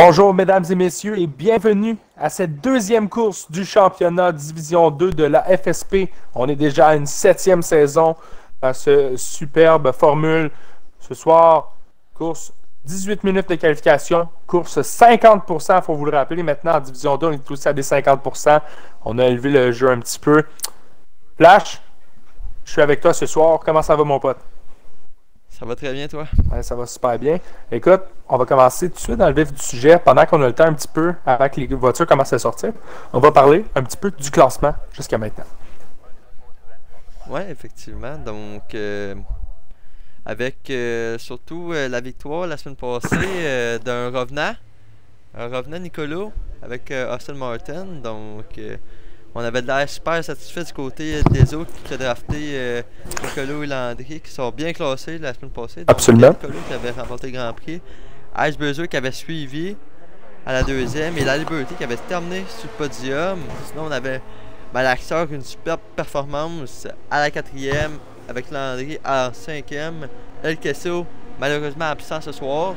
Bonjour mesdames et messieurs et bienvenue à cette deuxième course du championnat Division 2 de la FSP. On est déjà à une 7e saison à ce superbe formule. Ce soir, course 18 minutes de qualification, course 50%, il faut vous le rappeler. Maintenant en Division 2, on est tous à des 50%. On a élevé le jeu un petit peu. Flash, je suis avec toi ce soir. Comment ça va mon pote? Ça va très bien, toi? Ouais, ça va super bien. Écoute, on va commencer tout de suite dans le vif du sujet. Pendant qu'on a le temps un petit peu, avant que les voitures commencent à sortir, on va parler un petit peu du classement jusqu'à maintenant. Ouais, effectivement. Donc, avec surtout la victoire la semaine passée d'un revenant, un revenant Nicolo, avec Austin Martin. Donc, on avait de l'air super satisfait du côté des autres qui ont drafté Nicolo et Landry, qui sont bien classés la semaine passée. Donc, Absolument. Nicolo qui avait remporté le Grand Prix, Ice Buzzer qui avait suivi à la deuxième, et la Liberty qui avait terminé sur le podium. Sinon, on avait Malaxor, une superbe performance à la quatrième, avec Landry à la cinquième. El Queso, malheureusement absent ce soir,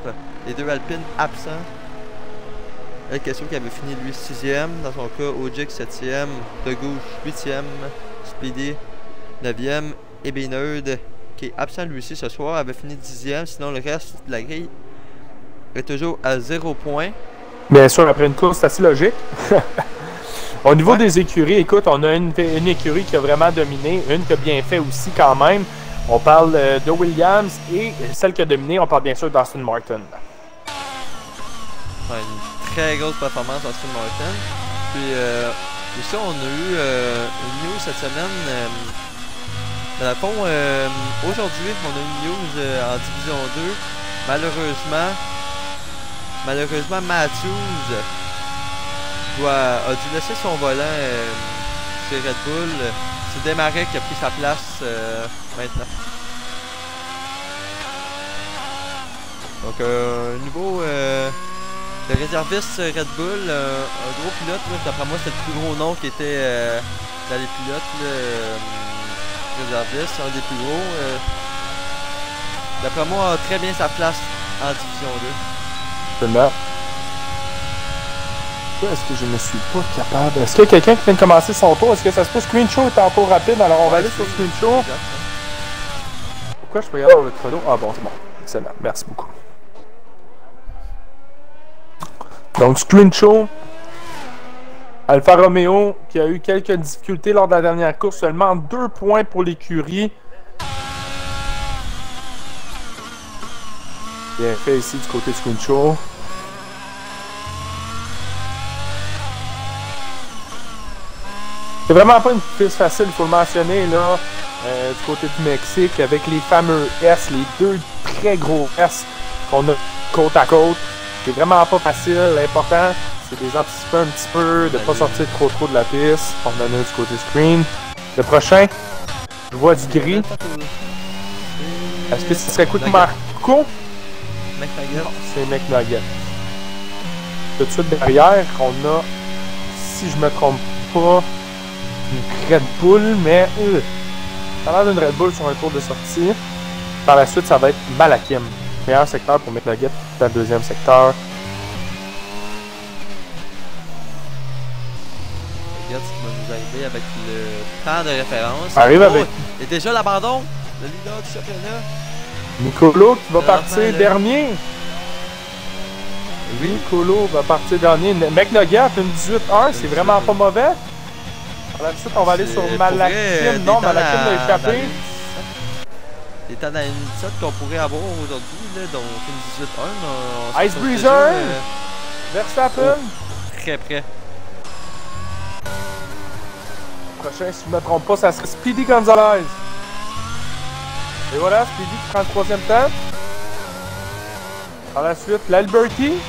les deux Alpines absents. El Queso qui avait fini lui 6e dans son cas, Ojix 7e, De Gauche 8e, Speedy 9e, et Baynard qui est absent lui aussi ce soir avait fini 10e. Sinon le reste de la grille est toujours à 0 points. Bien sûr, après une course, c'est assez logique. Au niveau des écuries, écoute, on a une écurie qui a vraiment dominé, une qui a bien fait aussi quand même. On parle de Williams et celle qui a dominé, on parle bien sûr d'Aston Martin. Ouais, une très grosse performance d'Aston Martin. Puis ça, on a eu une news cette semaine. Dans le fond, aujourd'hui, on a une news en Division 2. Malheureusement, Matthews a dû laisser son volant chez Red Bull. C'est Desmarais qui a pris sa place maintenant. Donc, niveau le réserviste Red Bull, un gros pilote, d'après moi, c'était le plus gros nom qui était dans les pilotes réservistes, un des plus gros. D'après moi, a très bien sa place en Division 2. Absolument. Est-ce que je ne suis pas capable? Est-ce qu'il y a quelqu'un qui vient de commencer son tour? Est-ce que ça se peut? Screen Show est en tour rapide, alors on va aller sur Screen Show. Pourquoi je peux y avoir le chrono? Ah bon, c'est bon. Excellent. Merci beaucoup. Donc, Screen Show. Alfa Romeo qui a eu quelques difficultés lors de la dernière course. Seulement 2 points pour l'écurie. Bien fait ici du côté de Screen Show. C'est vraiment pas une piste facile, il faut le mentionner, là, du côté du Mexique, avec les fameux S, les deux très gros S qu'on a côte à côte. C'est vraiment pas facile. L'important, c'est de les anticiper un petit peu, de ne pas sortir trop de la piste. On en a du côté screen. Le prochain, je vois du gris. Est-ce que ce serait coup de Marco? McNugget. C'est McNugget. Tout de suite derrière, on a, si je me trompe pas, une Red Bull, mais ça a l'air d'une Red Bull sur un tour de sortie. Par la suite, ça va être Malakim. Meilleur secteur pour McNugget dans le deuxième secteur. Regarde ce qui va nous arriver avec le temps de référence. Arrive avec. Et déjà l'abandon, le leader du championnat. Nicolo qui va partir dernier. Oui, Nicolo va partir dernier. McNugget, une 18-1, c'est vraiment pas mauvais. Par la suite, on va aller sur Malakim. Non, Malakim l'a échappé. Des temps à une 17 qu'on pourrait avoir aujourd'hui, là, donc une 18-1. Ice Breezer, Verstappen. Très près. Prochain, si je ne me trompe pas, ça serait Speedy Gonzalez. Et voilà, Speedy qui prend le troisième temps. Par la suite, l'Alberti.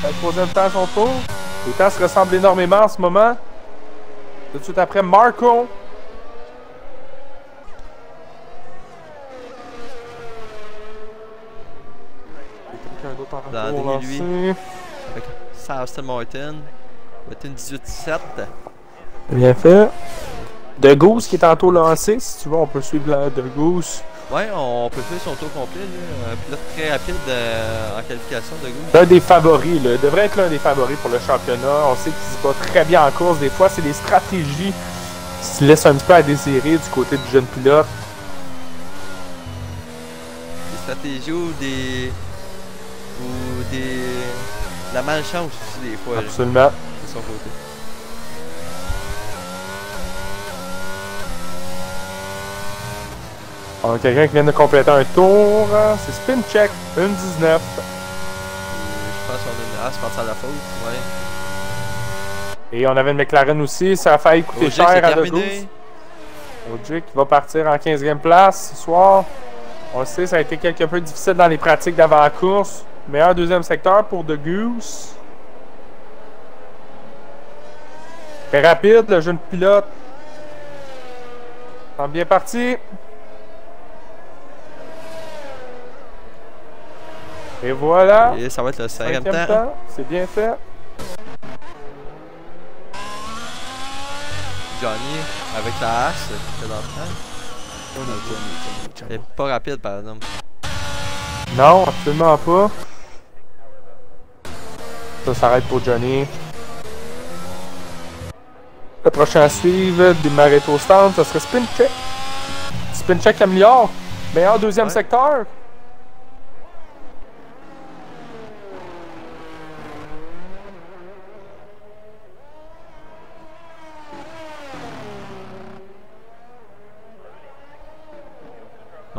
Le troisième temps à son tour. Les temps se ressemblent énormément en ce moment. Tout de suite après, Marco. Quelqu'un d'autre en tour Landry, lui, avec sa Aston Martin. Va être une 18-7. Bien fait. De Goose qui est en tour lancé. Si tu veux, on peut suivre De Goose. Ouais, on peut faire son tour complet, là. Un pilote très rapide en qualification de Goose. L'un des favoris, là. Devrait être l'un des favoris pour le championnat. On sait qu'il se bat très bien en course. Des fois, c'est des stratégies qui se laissent un petit peu à désirer du côté du jeune pilote. Des stratégies ou des. de la malchance aussi, des fois. Absolument. Là, de son côté. On a quelqu'un qui vient de compléter un tour. C'est Spin Check, 1,19. Je pense qu'on a une. Ah, c'est parti à la faute, ouais. Et on avait une McLaren aussi. Ça a failli coûter cher à De Goose. OJ qui va partir en 15e place ce soir. On le sait, ça a été quelque peu difficile dans les pratiques d'avant-course. Meilleur deuxième secteur pour De Goose. Très rapide, le jeune pilote. Semble bien parti. Et voilà. Et ça va être le 5e temps. temps. C'est bien fait. Johnny avec la hache, présentement. Il est pas rapide par exemple. Non, absolument pas. Ça s'arrête pour Johnny. Le prochain à suivre, démarrer au stand, ça serait Spin Check. Spin Check améliore. Meilleur deuxième secteur.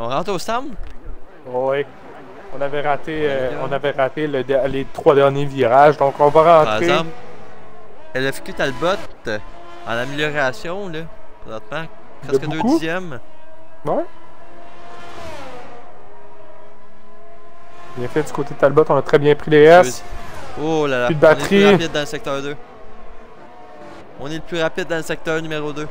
On rentre au stand? Oui. On avait raté, les 3 derniers virages, donc on va Par rentrer. exemple, LFQ Talbot en amélioration, là, présentement, presque 2 dixièmes. Ouais. Bien fait du côté de Talbot, on a très bien pris les S. Oh là là, Plus de batterie. on est le plus rapide dans le secteur 2. On est le plus rapide dans le secteur numéro 2.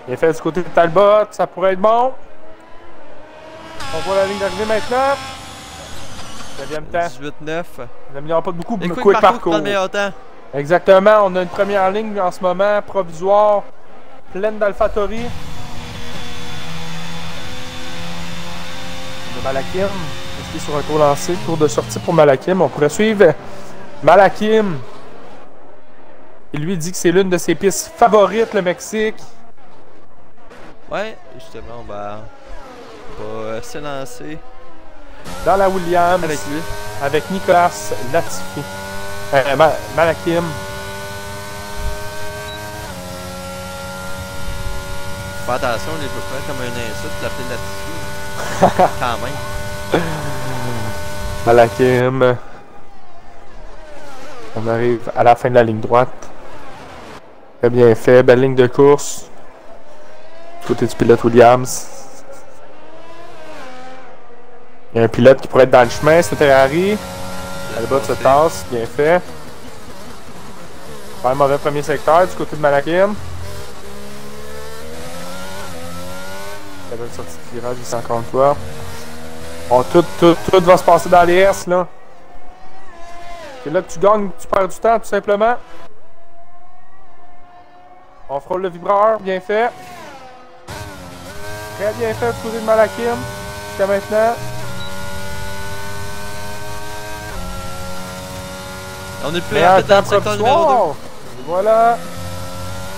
Bien fait du côté de Talbot, ça pourrait être bon. On voit la ligne d'arrivée maintenant. 9e temps. 18-9. On n'améliore pas beaucoup, Et mais quick quick parcours prend parcours. le meilleur temps. Exactement, on a une première ligne en ce moment, provisoire, pleine d'Alphatori. De Malakim, est sur un tour lancé, tour de sortie pour Malakim. On pourrait suivre Malakim. Il lui dit que c'est l'une de ses pistes favorites, le Mexique. Ouais, justement, on va se lancer Dans la Williams, avec lui. avec Nicolas Latifi. Malakim. Fais attention, les peux prendre comme un insulte l'appeler là-dessus. Quand même. Malakim. On arrive à la fin de la ligne droite. Très bien fait, belle ligne de course. Côté du pilote Williams. Il y a un pilote qui pourrait être dans le chemin, c'est Ferrari. Talbot se tasse, bien fait. Pas un mauvais premier secteur du côté de Malakim. La belle sortie de virage ici encore une fois. Bon, tout va se passer dans les S là. C'est là que tu gagnes, tu perds du temps tout simplement. On frôle le vibreur, bien fait. Très bien fait du côté de Malakim jusqu'à maintenant. On est le plus rapide dans le secteur numéro 2. Et voilà.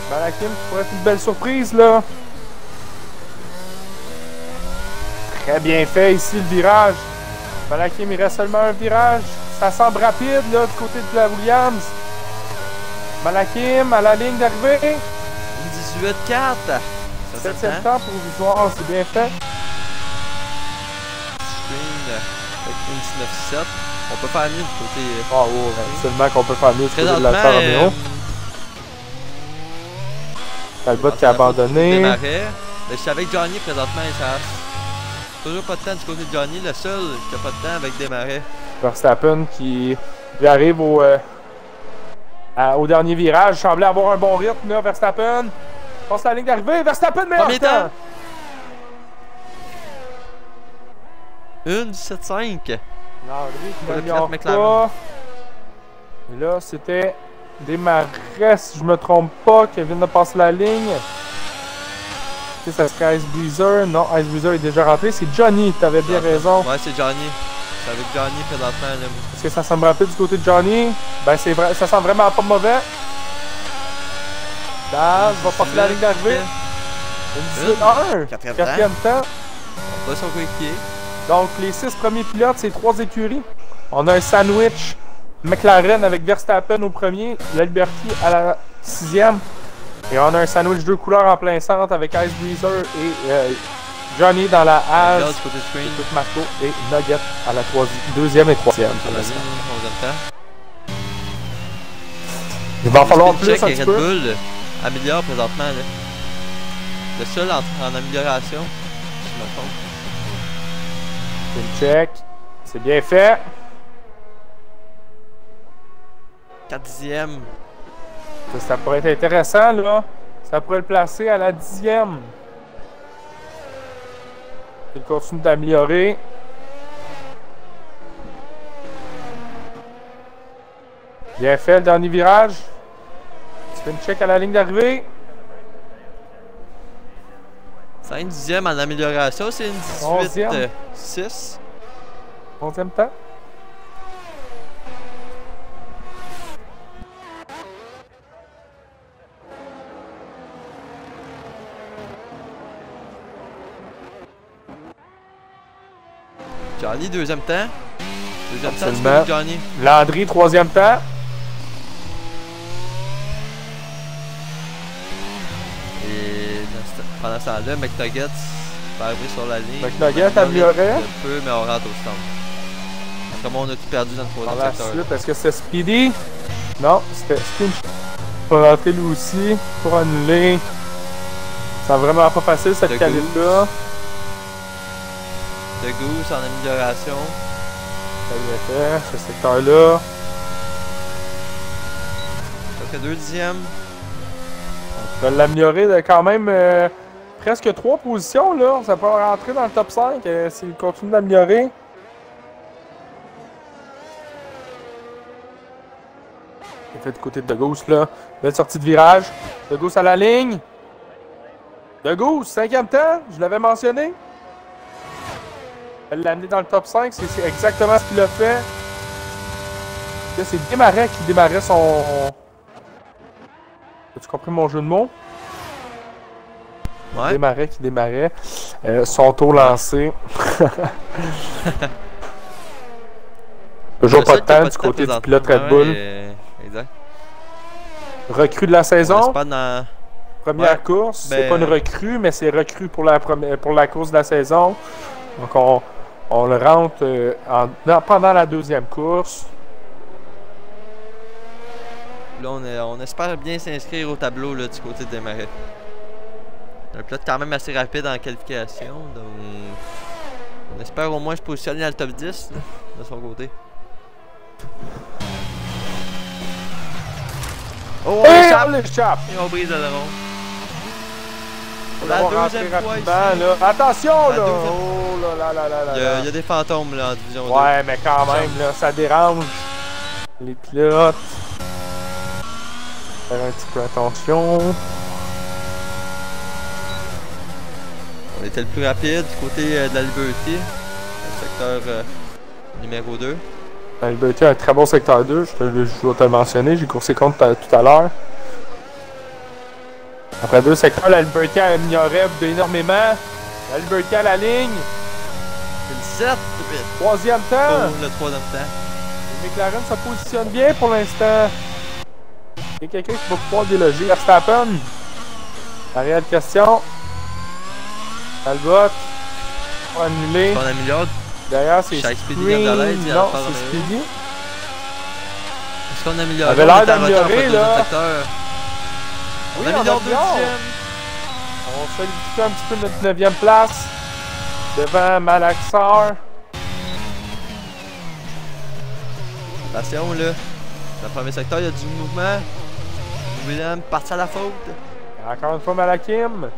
Malakim qui pourrait être une belle surprise là. Très bien fait ici le virage. Malakim, il reste seulement un virage. Ça semble rapide là du côté de la Williams. Malakim à la ligne d'arrivée. 18-4. 7e temps provisoire, c'est bien fait. Screen avec une 19-7. On peut faire mieux du côté. Ah ouais, seulement qu'on peut faire mieux du côté de l'Alfa Romeo. Talbot qui a abandonné. Mais je suis avec Johnny présentement et ça. Toujours pas de temps du côté de Johnny, le seul qui a pas de temps avec Desmarais. Verstappen qui lui arrive au dernier virage. Semblait avoir un bon rythme là, Verstappen. Passe la ligne d'arrivée, Verstappen meilleur Premier temps. temps. 1-17-5. Non, lui qui Pour le n'améliore pilote McLaren. pas. Et là, c'était Desmarais, si je me trompe pas, qui vient de passer la ligne. Ça serait Ice Breezer. Non, Ice Breezer est déjà rentré. C'est Johnny, t'avais bien raison. Ouais, c'est Johnny. C'est avec Johnny présentement. Là. Est-ce que ça semble rapide du côté de Johnny? Ben, c'est vrai, ça sent vraiment pas mauvais. Daz va passer la ligne d'arrivée. Une 18 à 1. Quatrième temps. On va son coéquipier. Donc, les 6 premiers pilotes, c'est 3 écuries. On a un sandwich McLaren avec Verstappen au premier, la Liberty à la 6e. Et on a un sandwich 2 couleurs en plein centre avec Ice Breezer et Johnny dans la As, Marco et Nugget à la 2e et 3e. Il va en falloir plus un petit peu. Red Bull améliore présentement. Là. Le seul en amélioration, si je me trompe. Une check. C'est bien fait. 4e. Ça pourrait être intéressant, là. Ça pourrait le placer à la 10e. Il continue d'améliorer. Bien fait, le dernier virage. Tu fais une check à la ligne d'arrivée. 5 dixièmes en amélioration, c'est une 18 6. 11e temps. Johnny, 2e temps. 2e temps, Absolument. Johnny. Landry, 3e temps. Et pendant ce temps-là, McNuggets va arriver sur la ligne. McNuggets améliorait. Un peu, mais on rentre au stand. Comment on a tout perdu dans le 3e secteur. Suite, est-ce que c'est Speedy? Non, c'était Speedy. Pour rentrer lui aussi, pour annuler. C'est vraiment pas facile cette qualif-là. De Goose en amélioration. Ça bien fait, ce secteur-là. Donc 2 dixièmes. On va l'améliorer de quand même presque 3 positions là. Ça peut rentrer dans le top 5 s'il continue d'améliorer. Il fait du côté de Goose là. Belle sortie de virage. De Goose à la ligne. De Goose, 5e temps, je l'avais mentionné. Elle l'a amené dans le top 5, c'est exactement ce qu'il a fait. Là, c'est Desmarais qui démarrait son... As-tu compris mon jeu de mots? Ouais. Desmarais qui démarrait. Son tour lancé. Toujours pas de temps du côté du pilote Red Bull. Exact. Recrue de la saison. Pas dans... Première course. C'est pas une recrue, mais c'est recrue pour la course de la saison. Donc on le rentre pendant la 2e course. Là, on espère bien s'inscrire au tableau là, du côté des Marais. Un pilote quand même assez rapide en qualification. Donc, on espère au moins se positionner dans le top 10 là, de son côté. Oh, on l'échappe! Et on brise le rond. La 2e fois ici. Là. Attention là! Oh là là là là. Il y a des fantômes là en division 2. Ouais, mais quand même, là, ça dérange les pilotes. Faire un petit peu attention. On était le plus rapide du côté de la Liberty, le secteur numéro 2. La Liberty a un très bon secteur 2, je dois te le mentionner, j'ai coursé contre tout à l'heure. Après 2 secteurs, la Liberty a amélioré énormément. La Liberty à la ligne. C'est le 7, 3e temps. Pour le 3e temps. Les McLaren se positionne bien pour l'instant. Il y a quelqu'un qui va pouvoir déloger Verstappen. La réelle question. Albot. Pour annuler. On améliore. Derrière, c'est Speedy. Non, c'est Speedy. Est-ce qu'on améliore? Il avait l'air d'améliorer, là. Oui, on améliore 2e. On solidifie un petit peu notre 9e place. Devant Malaxar. Attention, là. Dans le premier secteur, il y a du mouvement. William parti à la faute. Encore une fois, Malakim.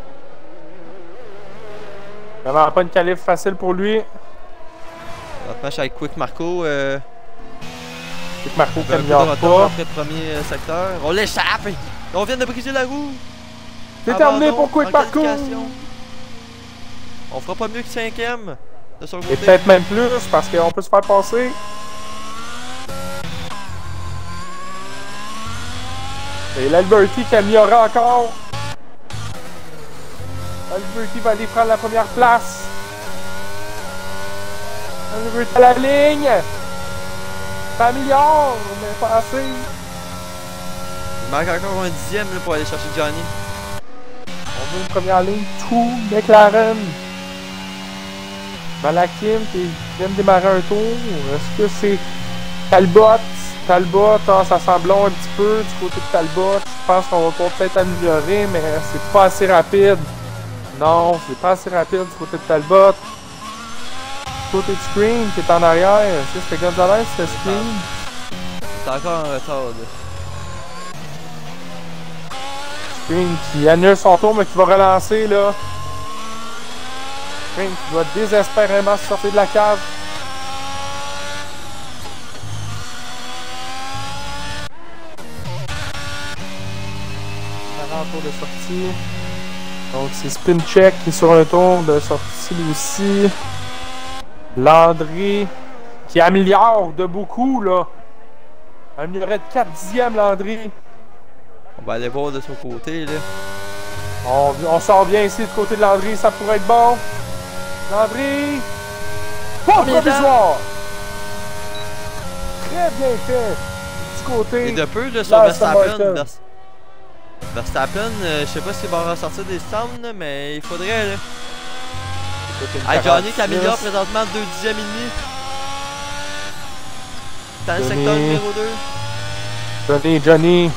Vraiment pas une qualif facile pour lui. Notre match avec Quick Marco. C'est que Marco Un peu de s'améliore retard pas. après le premier secteur. On l'échappe! On vient de briser la roue! C'est terminé Abandon pour quoi de en parcours? qualification. On fera pas mieux que 5e de son côté. Et peut-être même plus, parce qu'on peut se faire passer. Et l'Alberti qui améliore encore. Alberti va aller prendre la première place. Alberti à la ligne. Ça améliore, mais pas assez. Il manque encore un 10e là, pour aller chercher Johnny. On veut une première ligne, tout McLaren. Malakim qui vient de démarrer un tour. Est-ce que c'est Talbot? Talbot, ça semble long un petit peu du côté de Talbot. Je pense qu'on va peut-être améliorer, mais c'est pas assez rapide. Non, c'est pas assez rapide du côté de Talbot. Du côté de Screen qui est en arrière. Est-ce que c'était Gonzalez, c'était Screen? C'est encore en retard là. Screen qui annule son tour, mais qui va relancer là. Screen qui doit désespérément sortir de la cave. Tour de sortie. Donc c'est Spin Check qui est sur un tour de sortie lui aussi. Landry qui améliore de beaucoup là. Améliorerait de 4 dixièmes Landry. On va aller voir de son côté là. On sort bien ici du côté de Landry, ça pourrait être bon. Landry! Bon provisoire! Très bien fait. Du côté. Et de peu là sur Verstappen. Verstappen, je sais pas s'il va ressortir des stands, là, mais il faudrait là. Johnny qui améliore présentement 2 dixièmes et demi. Dans le secteur numéro 2. Johnny.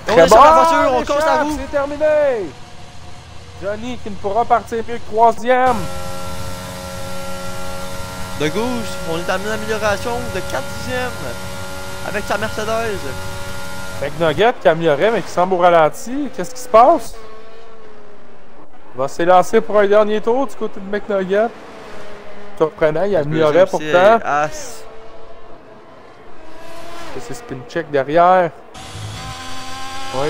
On est sur la voiture, on casse la roue. C'est terminé. Johnny qui ne pourra partir mieux que 3e. De gauche, on est à une amélioration de 4 dixièmes avec sa Mercedes. McNugget qui améliorait mais qui semble au ralenti. Qu'est-ce qui se passe? Il va s'élancer pour un dernier tour du côté de McNugget. Surprenant, il améliorait pourtant. C'est Spin Check derrière. Oui.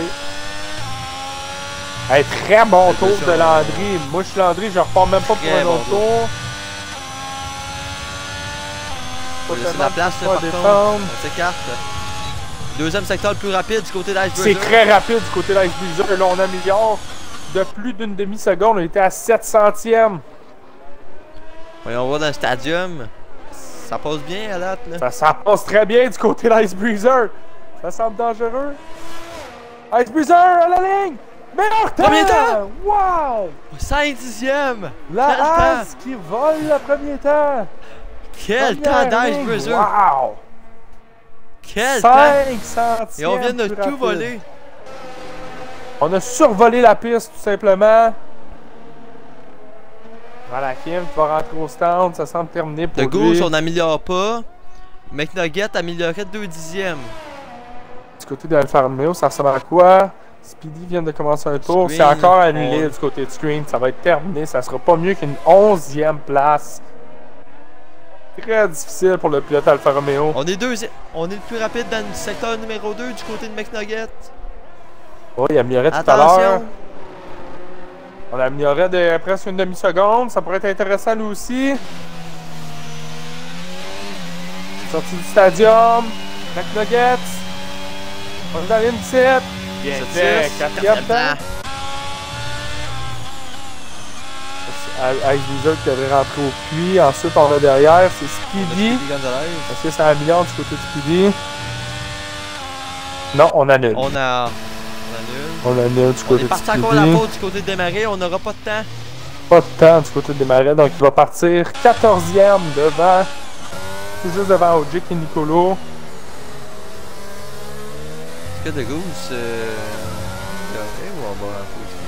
Hey, très bon tour de Landry. Moi, je suis Landry, je repars même pas pour un autre tour. C'est la place là, par contre. On s'écarte. Deuxième secteur le plus rapide du côté d'Ice Bruiser. C'est très rapide du côté d'Ice Bruiser. Là, on améliore de plus d'une demi-seconde. On était à 7 centièmes. Voyons voir dans le stadium. Ça passe bien à date, là. Ça passe très bien du côté d'Ice Bruiser. Ça semble dangereux. Ice Bruiser à la ligne! Meilleur temps! Premier temps! Wow! 5 dixièmes! La As qui vole le premier temps! Quel temps d'Ice Bruiser! Wow! Quel 5 temps! centièmes! Et on vient de tout rapide. voler! On a survolé la piste tout simplement. Voilà, Kim qui va rentrer au stand, ça semble terminé pour De lui. gauche, on n'améliore pas. McNugget améliorerait 2 dixièmes. Du côté de Alfa Romeo, ça ressemble à quoi? Speedy vient de commencer un tour, c'est encore annulé du côté de Screen, ça va être terminé, ça sera pas mieux qu'une 11e place. Très difficile pour le pilote Alfa Romeo. On est le plus rapide dans le secteur numéro 2 du côté de McNugget. Oh, il améliorait tout à l'heure. On améliorait de presque une demi-seconde, ça pourrait être intéressant nous aussi. Sortie du stadium, McNuggets. On est dans ligne 7. Bien fait, 4e temps. Ice Bruiser qui devrait rentrer au puits. Ensuite, on a derrière, c'est Speedy. Est-ce que ça améliore du côté de Speedy? Non, on annule. On annule. On annule du côté de Speedy. On est parti encore la faute du côté de Desmarais, on n'aura pas de temps. Pas de temps du côté de Desmarais, donc il va partir 14e devant, tout juste devant OJ et Nicolo. Est-ce que de Goose, ou on va rentrer aussi?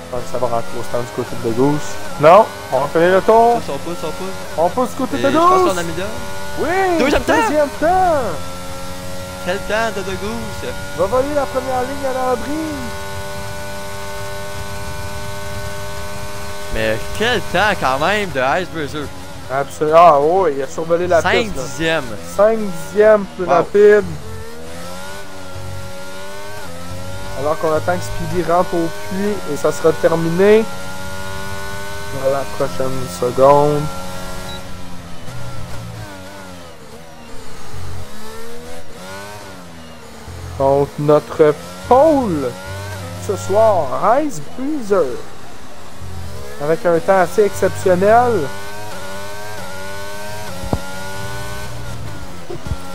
Je pense que ça va rentrer au stand du côté de Goose. Non, on reconnaît le tour. Son pouce. On pousse du côté de Je pense Goose. qu'on améliore. Oui, Deuxième temps. Quel temps de Goose? Va voler la première ligne à l'abri. Mais quel temps quand même de Ice Bruiser. Absolument. Ah, oh, il a survolé la 5 piste. 5 dixièmes. 5 dixièmes plus rapide. Alors qu'on attend que Speedy rentre au puits et ça sera terminé. Dans la prochaine seconde. Donc, notre pole ce soir, Ice Breezer. Avec un temps assez exceptionnel.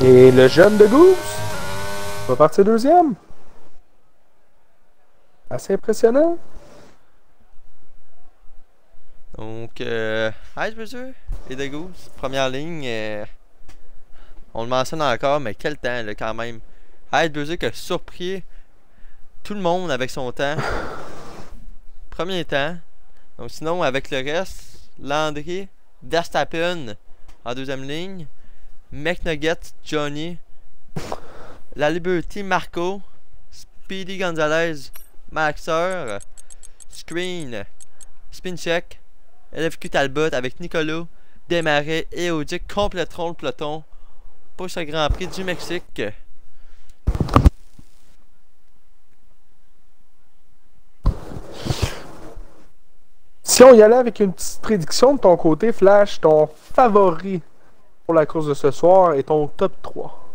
Et le jeune de Goose va partir deuxième. Assez impressionnant. Donc, Ice Breezer et The Goose, première ligne. On le mentionne encore, mais quel temps là, quand même. Ice Breezer qui a surpris tout le monde avec son temps. Premier temps. Donc, sinon, avec le reste, Landry, Verstappen en deuxième ligne. McNugget, Johnny. La Liberty, Marco. Speedy Gonzalez, Maxer. Screen, Spincheck. LFQ Talbot avec Nicolas, Desmarais et Audi compléteront le peloton pour ce Grand Prix du Mexique. Si on y allait avec une petite prédiction de ton côté, Flash, ton favori pour la course de ce soir est ton top 3.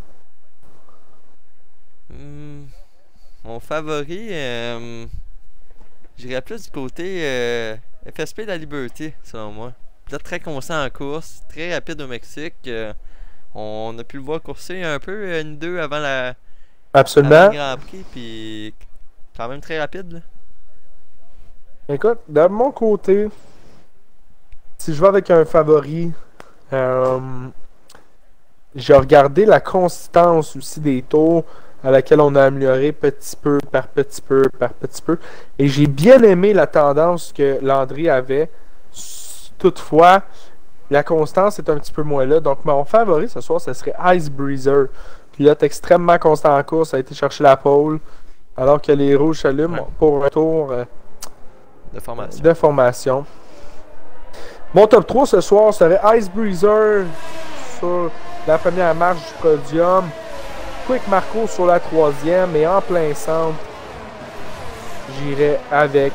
Mon favori, j'irais plus du côté FSP de la Liberté, selon moi. Peut-être très constant en course, très rapide au Mexique. On a pu le voir courser un peu, une deux avant la Absolument. Grand Prix, puis quand même très rapide. Là. Écoute, de mon côté, si je vais avec un favori, j'ai regardé la consistance aussi des tours à laquelle on a amélioré petit peu par petit peu par petit peu. Et j'ai bien aimé la tendance que Landry avait. Toutefois, la constance est un petit peu moins là. Donc mon favori ce soir, ce serait Ice Breezer. Pilote extrêmement constant en course, a été chercher la pole. Alors que les rouges s'allument pour un tour de formation. Mon top 3 ce soir serait Ice Breezer sur la première marche du podium. Quick Marco sur la troisième et en plein centre, j'irai avec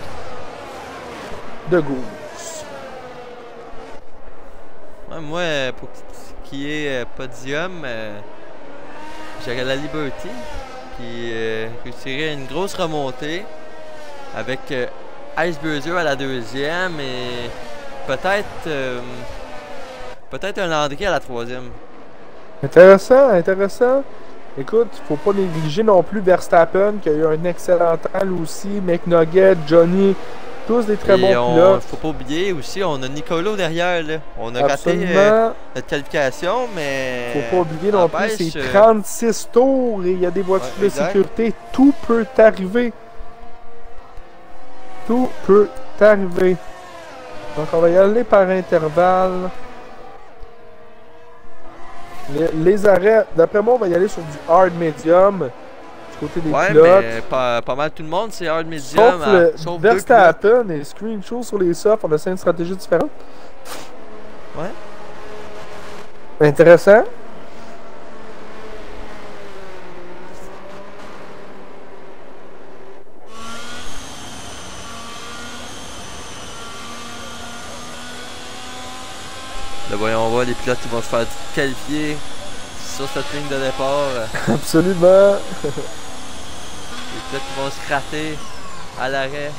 The Goose. Ouais, moi, pour ce qui est podium, j'aurais la Liberty qui réussirait une grosse remontée avec Ice Breezer à la deuxième et peut-être un Landry à la troisième. Intéressant, intéressant. Écoute, faut pas négliger non plus Verstappen qui a eu un excellent temps lui aussi, McNugget, Johnny, tous des très bons pilotes. Faut pas oublier aussi, on a Nicolas derrière là. On a raté notre qualification, mais faut pas oublier non plus, c'est 36 tours et il y a des voitures de sécurité. Tout peut arriver. Tout peut arriver. Donc on va y aller par intervalle. Les arrêts, d'après moi, on va y aller sur du hard medium du côté des pilotes. Mais pas mal tout le monde, c'est hard medium. Sauf Verstappen et Screenshow sur les softs, on essaie une stratégie différente. Ouais. Intéressant. Là, voyons voir les pilotes qui vont se faire qualifier sur cette ligne de départ. Absolument. Les pilotes qui vont se gratter à l'arrêt.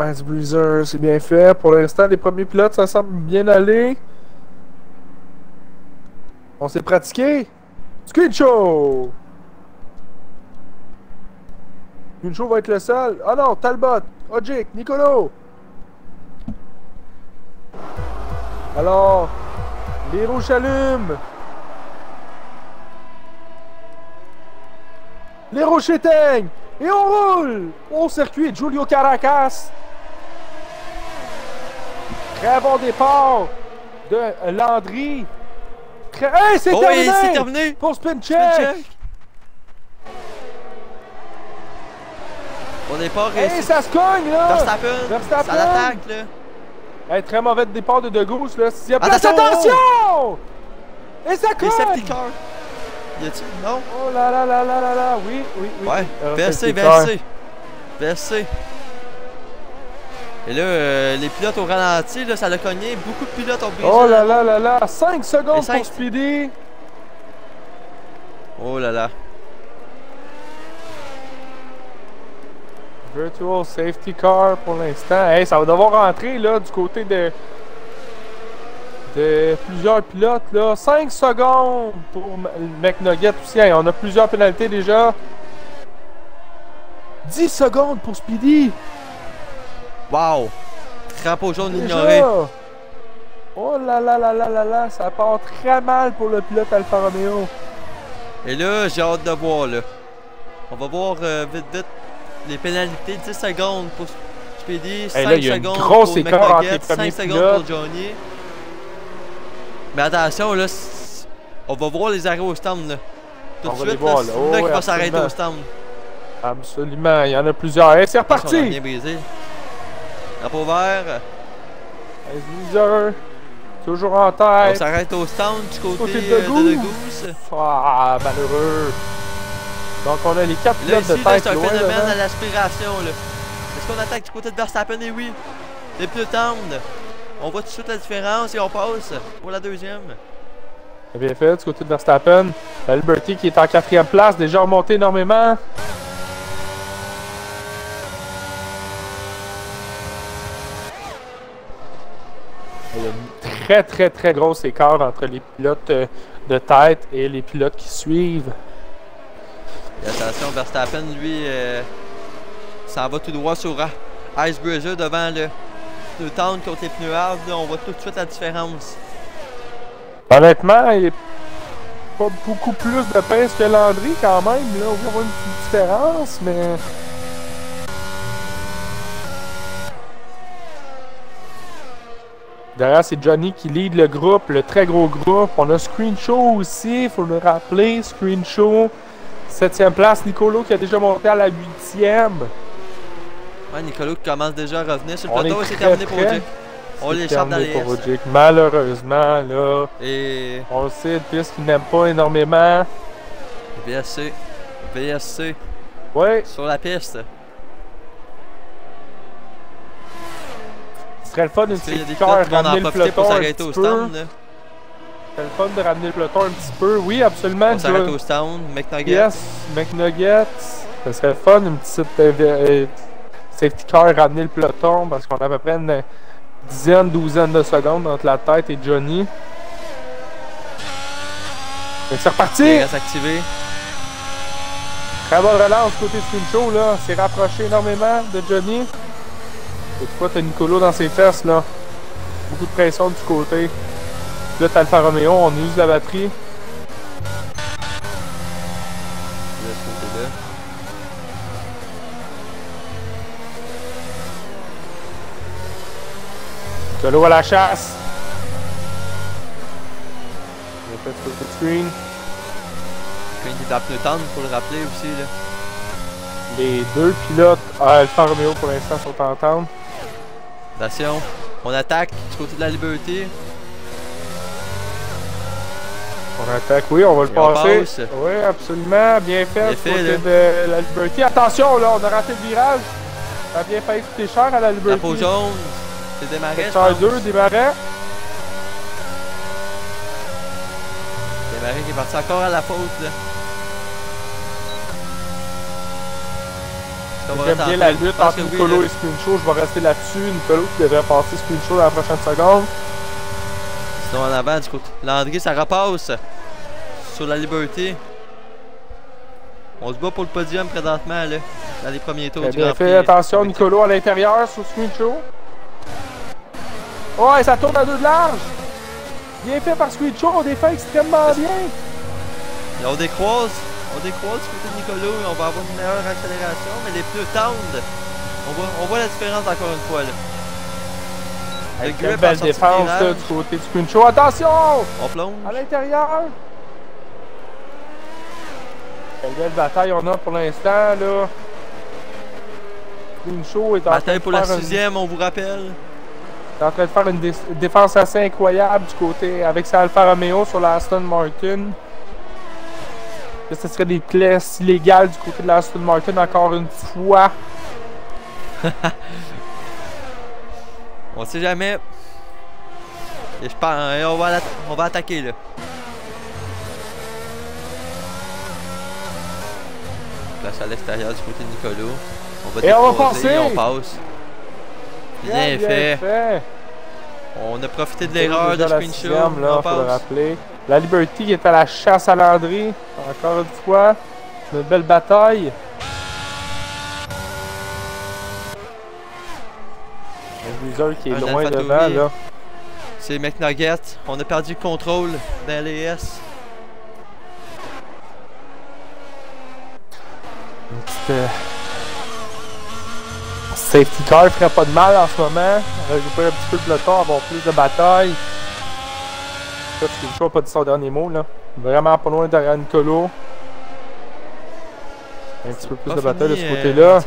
Ice Breezer, c'est bien fait. Pour l'instant, les premiers pilotes, ça semble bien aller. On s'est pratiqué. Screenshow! Screenshow va être le seul. Ah non, Talbot, Ogic, Nicolo. Alors, les rouges s'allument. Les rouges s'éteignent. Et on roule au circuit Julio Caracas. Très bon départ de Landry. Hey, c'est terminé pour Spincheck. Au départ, Hey, ça se cogne, là! Verstappen, ça l'attaque, là. Hey, très mauvais départ de De Gauche, là. Sixième place, Attention! attention! Et ça cogne! Les safety cars. Y a-tu? Non? Oh là là là là là là, oui. Ouais, VSC. Et là, les pilotes au ralenti, là, ça l'a cogné. Beaucoup de pilotes ont brisé. Oh là là là là, 5 secondes 5... pour Speedy. Oh là là. Virtual safety car pour l'instant. Hey, ça va devoir rentrer là du côté de plusieurs pilotes là. 5 secondes pour McNugget aussi. Hey, on a plusieurs pénalités déjà. 10 secondes pour Speedy. Wow. Drapeau jaune ignoré. Oh là là là là là là, ça part très mal pour le pilote Alfa Romeo. Et là, j'ai hâte de voir là. On va voir vite les pénalités. 10 secondes pour Speedy, 5 là, secondes pour McNugget, 5 secondes pour Johnny. Mais attention là, on va voir les arrêts au stand là. Tout de suite, là, c'est là qu'il va s'arrêter au stand. Absolument, il y en a plusieurs. Hey, c'est reparti! On a bien brisé. Drapeau vert. Leader, toujours en tête. On s'arrête au stand du côté de Goose. Ah, malheureux. Donc on a les 4 pilotes de tête. Là, c'est un phénomène à l'aspiration. Est-ce qu'on attaque du côté de Verstappen? Et oui. Les plus tendres. On voit tout de suite la différence et on passe pour la deuxième. Bien fait du côté de Verstappen. La Liberty qui est en 4e place, déjà remonté énormément. Il y a un très gros écart entre les pilotes de tête et les pilotes qui suivent. Et attention, Verstappen, lui, s'en va tout droit sur Icebreaker devant le pneu tendre contre les pneus hard. On voit tout de suite la différence. Honnêtement, il n'y a pas beaucoup plus de pince que Landry quand même. Là, on va voir une petite différence, mais... Derrière, c'est Johnny qui lead le groupe, le très gros groupe. On a Screen Show aussi, il faut le rappeler. Screen Show, 7e place. Nicolo qui a déjà monté à la 8e. Ouais, Nicolo qui commence déjà à revenir sur le plateau et c'est terminé pour Jake. On l'échappe dans les S. Malheureusement, là. Et... on le sait, puisqu'il n'aime pas énormément. VSC. Ouais. Sur la piste. Ce serait le fun d'une safety car ramener le peloton pour s'arrêter au stand. Ce serait le fun de ramener le peloton un petit peu. Oui, absolument. On s'arrête au stand. McNugget. Yes, McNugget. Ce serait le fun, une petite safety car ramener le peloton parce qu'on a à peu près une douzaine de secondes entre la tête et Johnny. C'est reparti! Reste activé. Très bonne relance côté Screen Show, là. C'est rapproché énormément de Johnny. Toutefois, t'as Nicolo dans ses fesses, là. Beaucoup de pression du côté. Là, t'as Alfa Romeo, on use la batterie. De ce côté-là. Nicolo à la chasse. Il a fait ce côté de screen. Screen qui est en pneu tendre, faut le rappeler aussi, là. Les deux pilotes Alfa Romeo pour l'instant sont en tente. Attention, on attaque du côté de la Liberté. On attaque, oui, on va le passer. Passe. Oui, absolument, bien fait du côté là. de la Liberty. Attention, là, on a raté le virage. Ça a bien failli coûter cher à la Liberty. Drapeau jaune, c'est démarré. Secteur 2, démarrait. Démarré qui est parti encore à la faute, là. J'aime bien la lutte entre Nicolo et Screen Show. Je vais rester là-dessus. Nicolo qui devrait passer Screen Show dans la prochaine seconde. Sinon en avant du côté. Landry, ça repasse sur la Liberté. On se bat pour le podium présentement là, dans les premiers tours du Grand Prix. Fait attention, Nicolo à l'intérieur sur Screen Show. Oh, et ça tourne à 2 de large. Bien fait par Screen Show, on défait extrêmement bien. Et on décroise du côté de Nicolo et on va avoir une meilleure accélération, mais les pneus tendent. On voit la différence encore une fois là. Avec une belle défense là, du côté du Screen Show. Attention! On plonge. À l'intérieur. Quelle belle bataille on a pour l'instant là. Screen Show est en train Bataille de pour la faire 6ème, on vous rappelle. est en train de faire une défense assez incroyable du côté avec sa Alfa Romeo sur la Aston Martin. Là, ce serait des places illégales du côté de la Aston Martin encore une fois. On sait jamais. Et je pense, on va attaquer là. Place à l'extérieur du côté de Nicolo. Et on va passer. On passe. Bien fait. On a profité de l'erreur de Screen Show. Là, On faut le passe. rappeler. La Liberty qui est à la chasse à Landry. Encore une fois. Une belle bataille. Le Weezer qui est loin devant là. C'est McNugget. On a perdu le contrôle dans l'AS. Une petite safety car ferait pas de mal en ce moment. Récupérer un petit peu le peloton, avoir plus de bataille. Ça, Screen Show n'a pas dit son dernier mot là. Vraiment pas loin derrière Nicolo. Un petit peu plus de bataille de ce côté-là.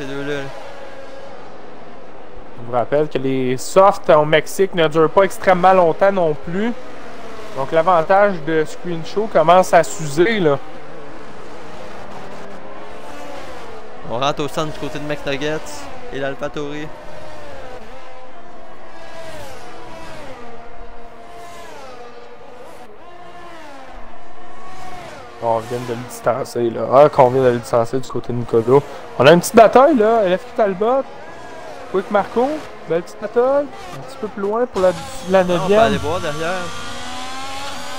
Je vous rappelle que les softs au Mexique ne durent pas extrêmement longtemps non plus. Donc l'avantage de Screen Show commence à s'user là. On rentre au centre du côté de McNuggets et l'AlphaTauri. On vient de le distancer là. Ah, qu'on vient de le distancer du côté de Nicolo. On a une petite bataille là. LFQ Talbot. Quick Marco. Belle petite bataille. Un petit peu plus loin pour la 9e. On va aller voir derrière.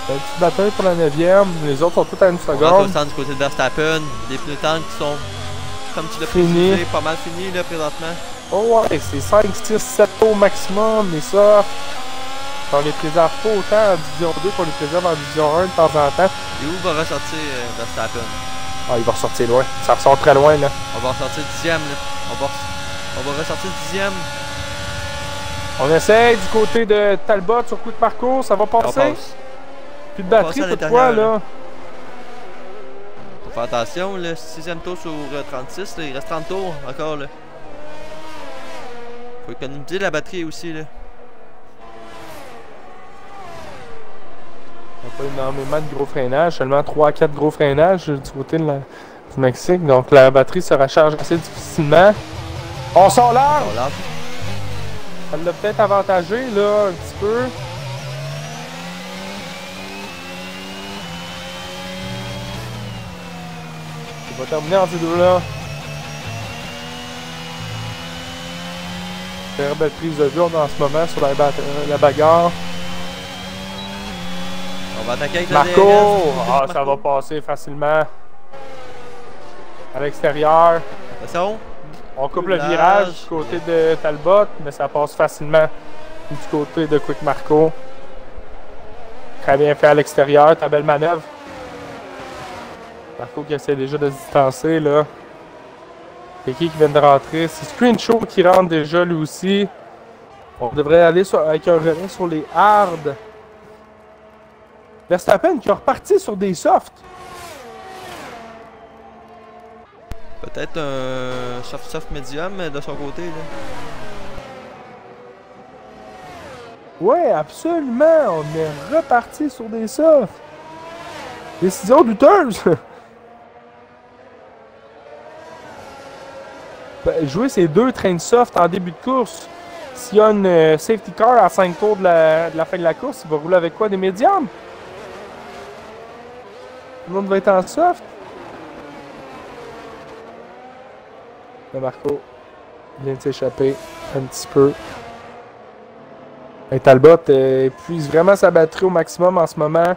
Belle petite bataille pour la 9e. Les autres sont toutes à une On rentre au seconde. centre du côté de Verstappen. Des pneus tanks qui sont, comme tu l'as Fini. précisé, pas mal finis là présentement. Oh ouais, c'est 5, 6, 7 tours maximum. Mais ça, on les préserve pas autant en Division 2 qu'on les préserve en Division 1 de temps en temps. Et où va ressortir Verstappen? Ah, il va ressortir loin. Ça ressort très loin là. On va ressortir 10e là. On va ressortir 10e. On essaye du côté de Talbot sur Quick Marco. Ça va On passer. passe. Plus de On passe batterie à toutefois l'intérieur, là. Faut faire attention, le 6e tour sur 36, là, il reste 30 tours encore là. Faut économiser la batterie aussi là. Il n'y a pas énormément de gros freinage, seulement 3 à 4 gros freinages du côté de du Mexique. Donc la batterie se recharge assez difficilement. On sort large! On l'a. Elle l'a peut-être avantagé là un petit peu. Il va terminer en ces deux-là. Très belle prise de vue en ce moment sur la bagarre. On va attaquer avec la Marco! DRS. Ah, ça va passer facilement. À l'extérieur. Attention. On coupe le virage du côté de Talbot, mais ça passe facilement du côté de Quick Marco. Très bien fait à l'extérieur, ta belle manœuvre. Marco qui essaie déjà de se distancer là. C'est qui vient de rentrer? C'est Screen Show qui rentre déjà lui aussi. On devrait aller avec un relais sur les hards. Verstappen qui est reparti sur des softs. Peut-être un soft medium de son côté là. Ouais, absolument. On est reparti sur des softs. Décision douteuse. Jouer ces deux trains de soft en début de course. S'il y a une safety car à 5 tours de la fin de la course, il va rouler avec quoi? Des médiums? Tout le monde va être en soft. Le Marco vient de s'échapper un petit peu. Et Talbot épuise vraiment sa batterie au maximum en ce moment.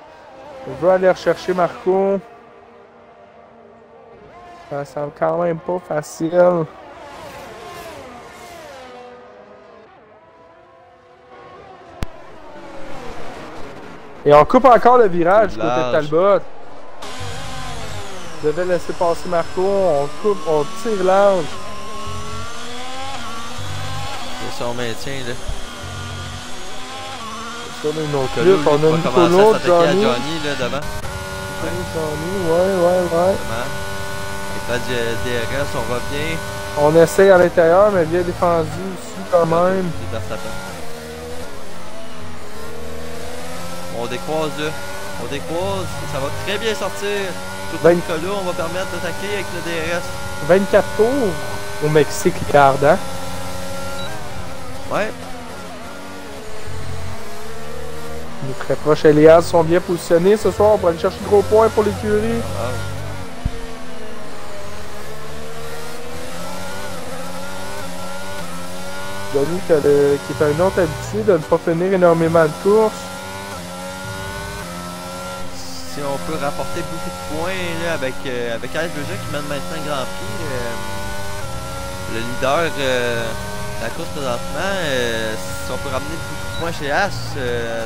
On veut aller rechercher Marco. Ça semble quand même pas facile. Et on coupe encore le virage du côté de Talbot. Je devais laisser passer Marco. On coupe, on tire large. C'est son maintien là. On a une autre Nicolo, lutte. On a va Nicolo, commencer à s'attaquer à Johnny. Johnny là devant. Johnny, ouais. Avec la DRS, on revient. On essaye à l'intérieur, mais bien défendu aussi quand même. On décroise là. On décroise. Ça va très bien sortir. Tout 20... Nicolas, on va permettre d'attaquer avec le DRS. 24 tours au Mexique, les ardents. Ouais. Les très proches Elias sont bien positionnés ce soir. On va aller chercher de gros points pour l'écurie. Ah. Johnny qui est un autre habitué de ne pas finir énormément de courses. Si on peut rapporter beaucoup de points là, avec Alex Berger qui mène maintenant le Grand Prix, le leader de la course présentement, si on peut ramener beaucoup de points chez As,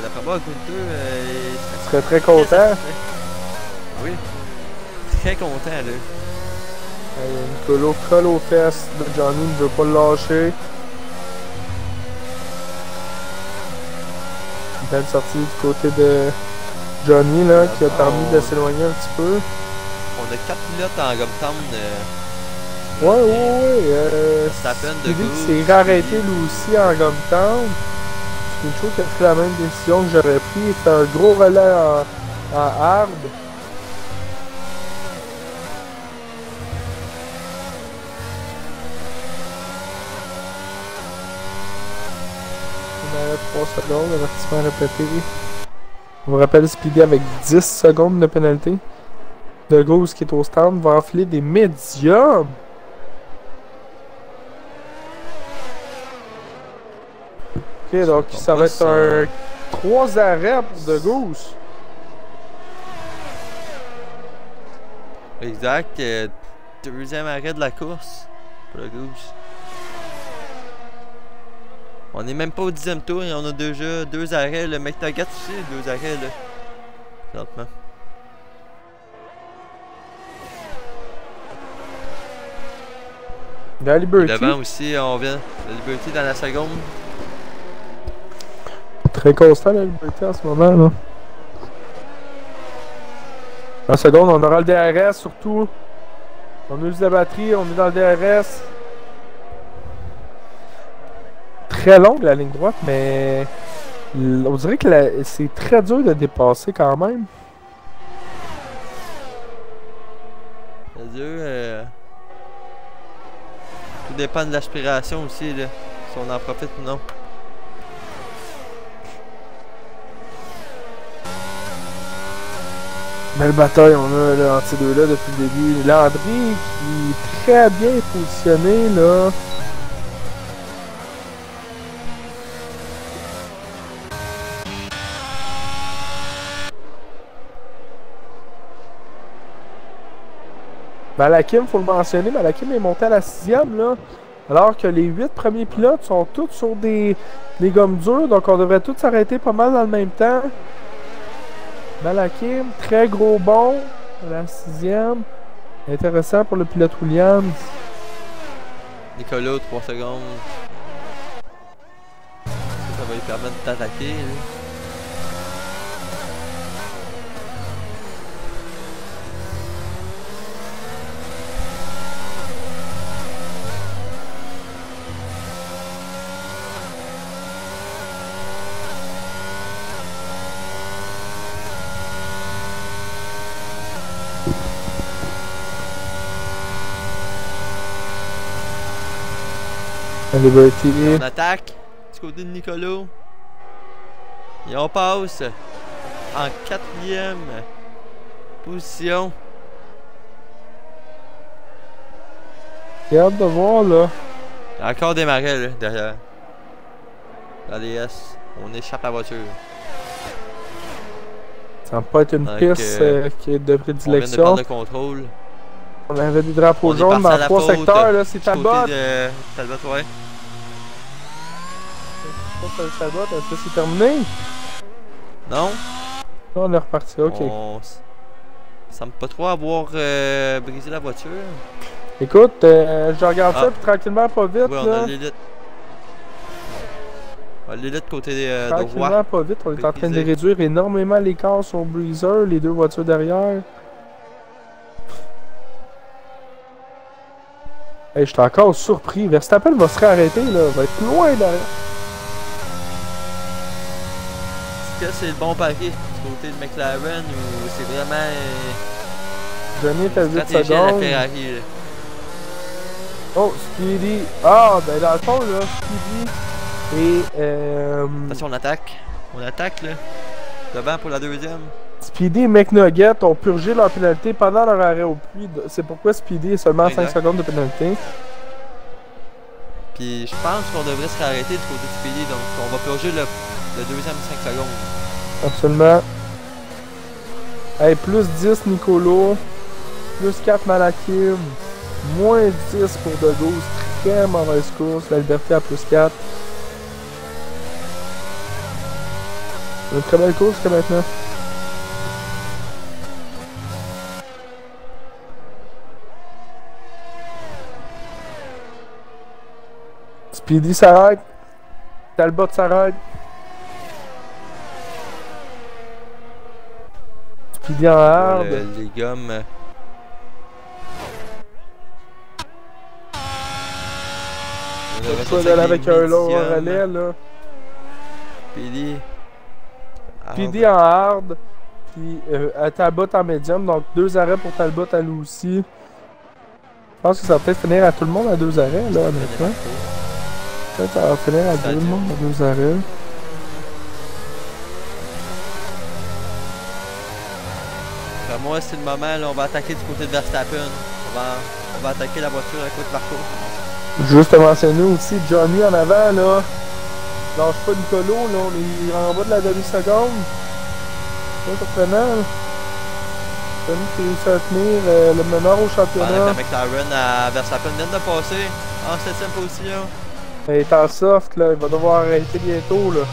d'après moi, Gunther, il serait très content. Oui, très content là. Nicolo colle aux fesses de Johnny, ne veut pas le lâcher. Une belle sortie du côté de Johnny là, qui a permis de s'éloigner un petit peu. On a 4 pilotes en Gumtown. Ouais. Stevie qui s'est arrêté lui aussi en Gumtown. C'est une chose qui a pris la même décision que j'aurais pris. Il fait un gros relais en hard. On arrête 3 secondes, avertissement répété. On vous rappelle Speedy avec 10 secondes de pénalité. De Goose qui est au stand va enfiler des médiums. Ok, donc ça va être un 3 arrêts pour De Goose. Exact. Deuxième arrêt de la course pour le Goose. On n'est même pas au 10e tour et on a déjà 2 arrêts. Le McNugget aussi, 2 arrêts là. Lentement. La Liberty. Devant aussi, on vient. La Liberty dans la seconde. Très constant la Liberty en ce moment là. En seconde, on aura le DRS surtout. On use la batterie, on est dans le DRS. Très longue la ligne droite, mais on dirait que c'est très dur de dépasser quand même. C'est dur. Tout dépend de l'aspiration aussi, là, si on en profite ou non. Belle bataille, on a là, entre ces deux-là depuis le début. Landry qui est très bien positionné là. Malakim, faut le mentionner, Malakim est monté à la 6e là. Alors que les 8 premiers pilotes sont tous sur des gommes dures, donc on devrait tous s'arrêter pas mal dans le même temps. Malakim, très gros bond à la 6e. Intéressant pour le pilote Williams. Nicolas, 3 secondes. Ça va lui permettre d'attaquer. Liberty. On attaque du côté de Nicolas. Et on passe en 4e position. J'ai hâte de voir là. Il y a encore des marais là, derrière. Dans les S. On échappe à la voiture. Ça va pas être une piste qui est de prédilection. On vient de prendre le contrôle. On avait des drapeaux jaunes dans 3 secteurs, là, c'est Talbot. Talbot, ouais. Talbot, est-ce que c'est terminé? Non. On est reparti, ok. On semble pas trop avoir brisé la voiture. Écoute, je regarde ça, puis tranquillement, pas vite. Oui, on a l'élite. L'élite côté droit. Tranquillement, pas vite, on est en train de réduire énormément l'écart sur Breezer, les 2 voitures derrière. Hey, je suis encore surpris. Verstappen va se réarrêter, là. Va être loin derrière. Est-ce que c'est le bon pari du côté de McLaren ou c'est vraiment Johnny est à 8 stratégie à la secondes. Ferrari? Là? Oh, Speedy. Ah, ben dans le fond, là, Speedy et... Attention, on attaque. On attaque, là. Devant pour la deuxième. Speedy et McNugget ont purgé leur pénalité pendant leur arrêt au puits. C'est pourquoi Speedy est seulement à 5 Exact. secondes de pénalité. Puis je pense qu'on devrait se réarrêter du côté de Speedy, donc on va purger le deuxième 5 secondes. Absolument. Hey, plus 10 Nicolo. Plus 4 Malakim. Moins 10 pour De Gaulle. Très mauvaise course. La Liberté à plus 4. Une très belle course que maintenant. Speedy s'arrête. Talbot s'arrête. Speedy en hard. Les gommes. Le choix d'aller avec un long relais là. Speedy. Speedy en hard. Puis Talbot en médium. Donc 2 arrêts pour Talbot à lui aussi. Je pense que ça va peut-être finir à tout le monde à 2 arrêts là, honnêtement. Peut-être ça va finir à tout le monde à 2 arrêts. Pour moi, c'est le moment, là, on va attaquer du côté de Verstappen. On va attaquer la voiture à côté de Marco. Juste à mentionner aussi, Johnny en avant là. Lâche pas Nicolo, là, on est en bas de la demi-seconde. C'est surprenant. Là. Johnny qui réussit à tenir le meneur au championnat. La McLaren à Verstappen vient de passer en 7ème position. Il est en soft là, il va devoir arrêter bientôt là.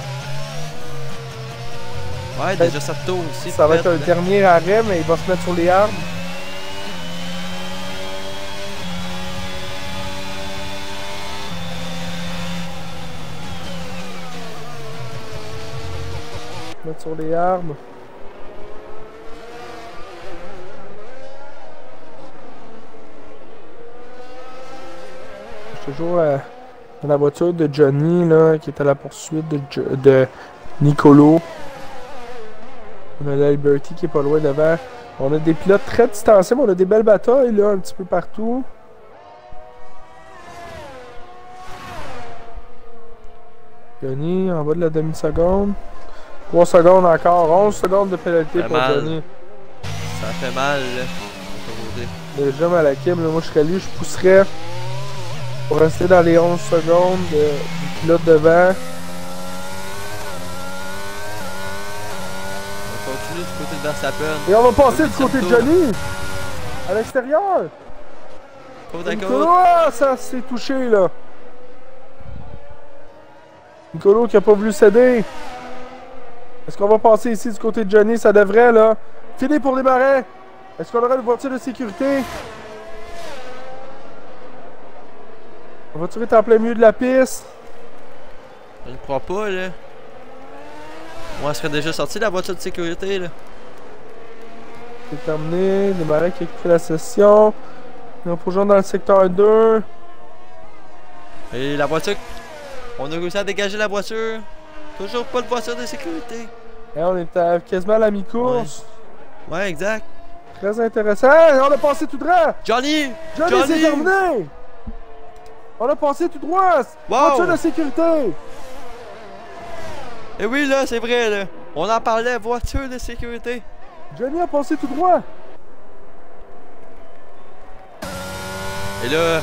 Ouais, déjà 7 tours aussi. Ça va être un dernier arrêt, mais il va se mettre sur les arbres. Mettre sur les arbres. Je suis toujours dans la voiture de Johnny là, qui est à la poursuite de Nicolo. On a la Liberty qui est pas loin devant. On a des pilotes très distanciés, mais on a des belles batailles là, un petit peu partout. Johnny en bas de la demi-seconde. 3 secondes encore, 11 secondes de pénalité pour Johnny. Ça fait mal là. Déjà Malakim, là, moi je serais lui, je pousserais pour rester dans les 11 secondes du pilote devant. On continue du côté de Verstappen. Et on va passer du côté de Johnny! À l'extérieur! Côte à côte. Ah, ça s'est touché là! Nicolo qui a pas voulu céder. Est-ce qu'on va passer ici du côté de Johnny? Ça devrait là. Fini pour démarrer. Est-ce qu'on aura une voiture de sécurité? La voiture est en plein milieu de la piste. Je ne crois pas là. Moi, elle serait déjà sortie de la voiture de sécurité là. C'est terminé. Démarrer qui a quitté la session. On faut rejoindre dans le secteur 2. Et la voiture. On a réussi à dégager la voiture. Toujours pas de voiture de sécurité. Et on est quasiment à la mi-course. Ouais, exact. Très intéressant. Hey, on a passé tout droit. Johnny! Johnny, c'est terminé. On a passé tout droit. Wow! Voiture de sécurité. Et oui, là, c'est vrai, là. On en parlait, voiture de sécurité. Johnny a passé tout droit. Et là,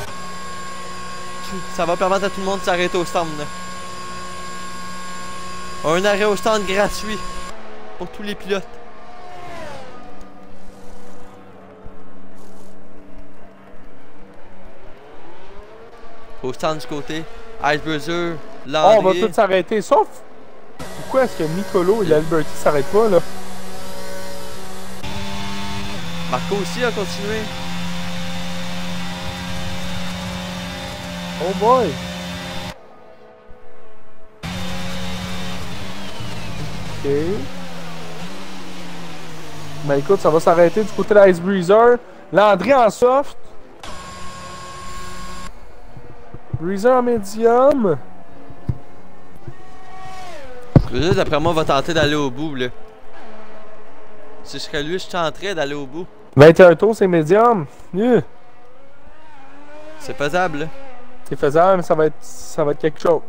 ça va permettre à tout le monde de s'arrêter au stand, là. Un arrêt au stand gratuit pour tous les pilotes. Au stand du côté, Ice Bruiser, Landry. On va tous s'arrêter, sauf... Pourquoi est-ce que Nicolo et la Liberty s'arrêtent pas, là? Marco aussi a continué. Oh boy! Ok. Ben écoute, ça va s'arrêter du côté de l'Ice Breezer. Landry en soft. Breezer en médium. Breezer, d'après moi, va tenter d'aller au bout, là. Si je serais lui, je tenterais d'aller au bout. 21 tours, c'est médium. C'est faisable, là. C'est faisable, mais ça va être quelque chose.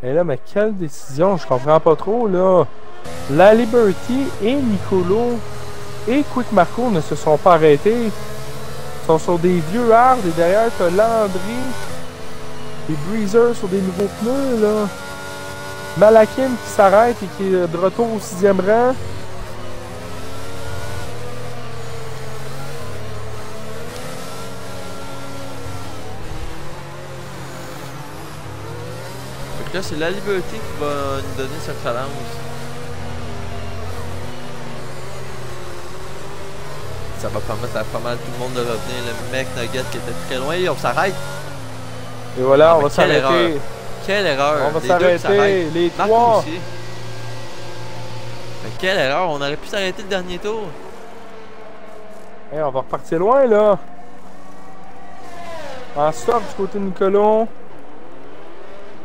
Et là, mais quelle décision, je comprends pas trop, là. La Liberty et Nicolo et Quick Marco ne se sont pas arrêtés. Ils sont sur des vieux hards et derrière, t'as Landry et Breezer sur des nouveaux pneus, là. Malakim qui s'arrête et qui est de retour au 6e rang. Donc là, c'est la Liberté qui va nous donner cette relance. Ça va permettre à pas mal tout le monde de revenir. Le mec Nugget qui était très loin, et on s'arrête. Et voilà, Ah, on va s'arrêter. Quelle erreur! On va s'arrêter, les Marc trois. aussi. Mais quelle erreur! On aurait pu s'arrêter le dernier tour. Hey, on va repartir loin, là. En stop du côté de Nicolas.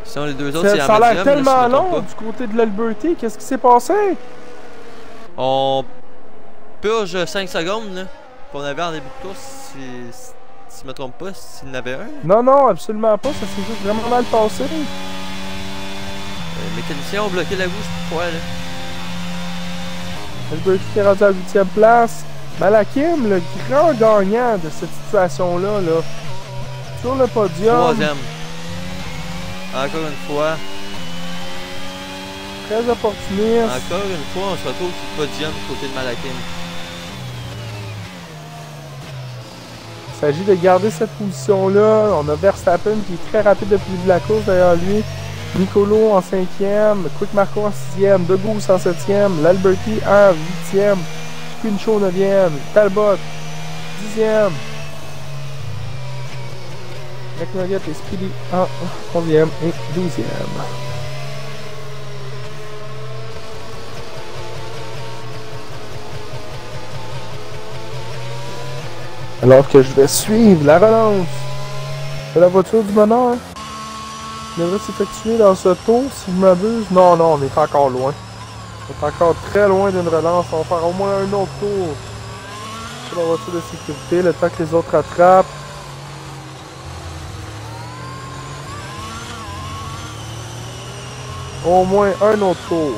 Sinon, les deux autres, c'est Ça a l'air tellement long du côté de la Liberty. Qu'est-ce qui s'est passé? On purge 5 secondes, là. Qu'on avait en début de course, si je me trompe pas, s'il y en avait un. Non, non, absolument pas. Ça s'est juste vraiment mal passé. Les mécaniciens ont bloqué la bouche pourquoi, là? La Liberty qui est rendu à la 8e place. Malakim, le grand gagnant de cette situation-là, là. Sur le podium. 3e. Encore une fois. Très opportuniste. Encore une fois, on se retrouve sur le podium du côté de Malakim. Il s'agit de garder cette position-là. On a Verstappen qui est très rapide depuis le début de la course derrière lui. Nicolo en 5e. Quick Marco en 6e. De Goose en 7e. L'Alberti en 8e. Pinchot 9e. Talbot 10e. McNugget et Speedy en 11e et 12e. Alors que je vais suivre la relance de la voiture du bonheur. Il devrait s'effectuer dans ce tour, si je m'abuse. Non, non, on est encore loin. On est encore très loin d'une relance. On va faire au moins un autre tour sur la voiture de sécurité, le temps que les autres rattrapent. Au moins un autre tour.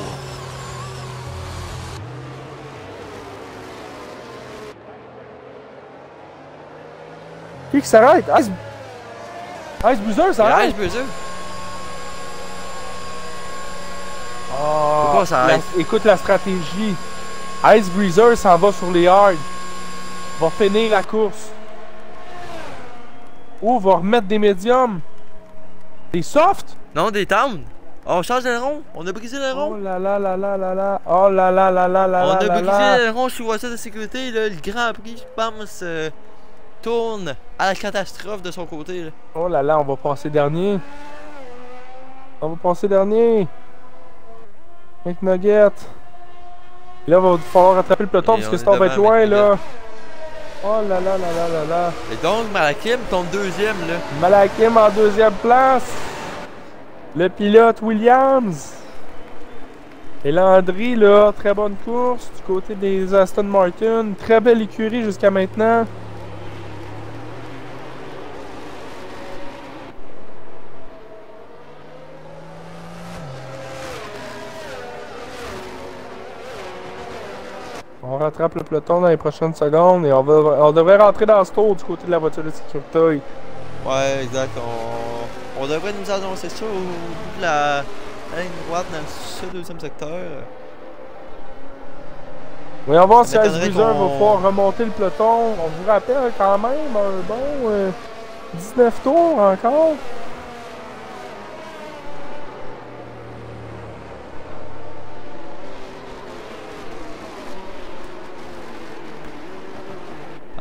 Qui s'arrête? Ice Bruiser s'arrête? Ice Bruiser. Oh, Pourquoi ça arrête? Écoute la stratégie. Ice Breezer s'en va sur les hards. Va finir la course. Ou va remettre des médiums. Des softs? Non, des towns. On change d'aileron. On a brisé l'aileron. Oh là là là là là là. Oh là là là là là On là a là brisé là. l'aileron sur voiture de sécurité. Là, le Grand Prix, je pense, tourne à la catastrophe de son côté. Là. Oh là là, on va passer dernier. On va passer dernier. McNugget. Et là, il va falloir rattraper le peloton Et parce on que est sinon on va être devant loin McNugget. là. Oh là là là là là là. Et donc, Malakim tombe deuxième. Là. Malakim en deuxième place. Le pilote Williams. Et Landry, là, très bonne course du côté des Aston Martin. Très belle écurie jusqu'à maintenant. On rattrape le peloton dans les prochaines secondes et on devrait rentrer dans ce tour du côté de la voiture de sécurité. Ouais, exact. On devrait nous annoncer ça au bout de la ligne droite dans ce deuxième secteur. Voyons voir si Ça Ice m'étonnerait Bruiser va qu'on- pouvoir remonter le peloton. On vous rappelle quand même un bon 19 tours encore.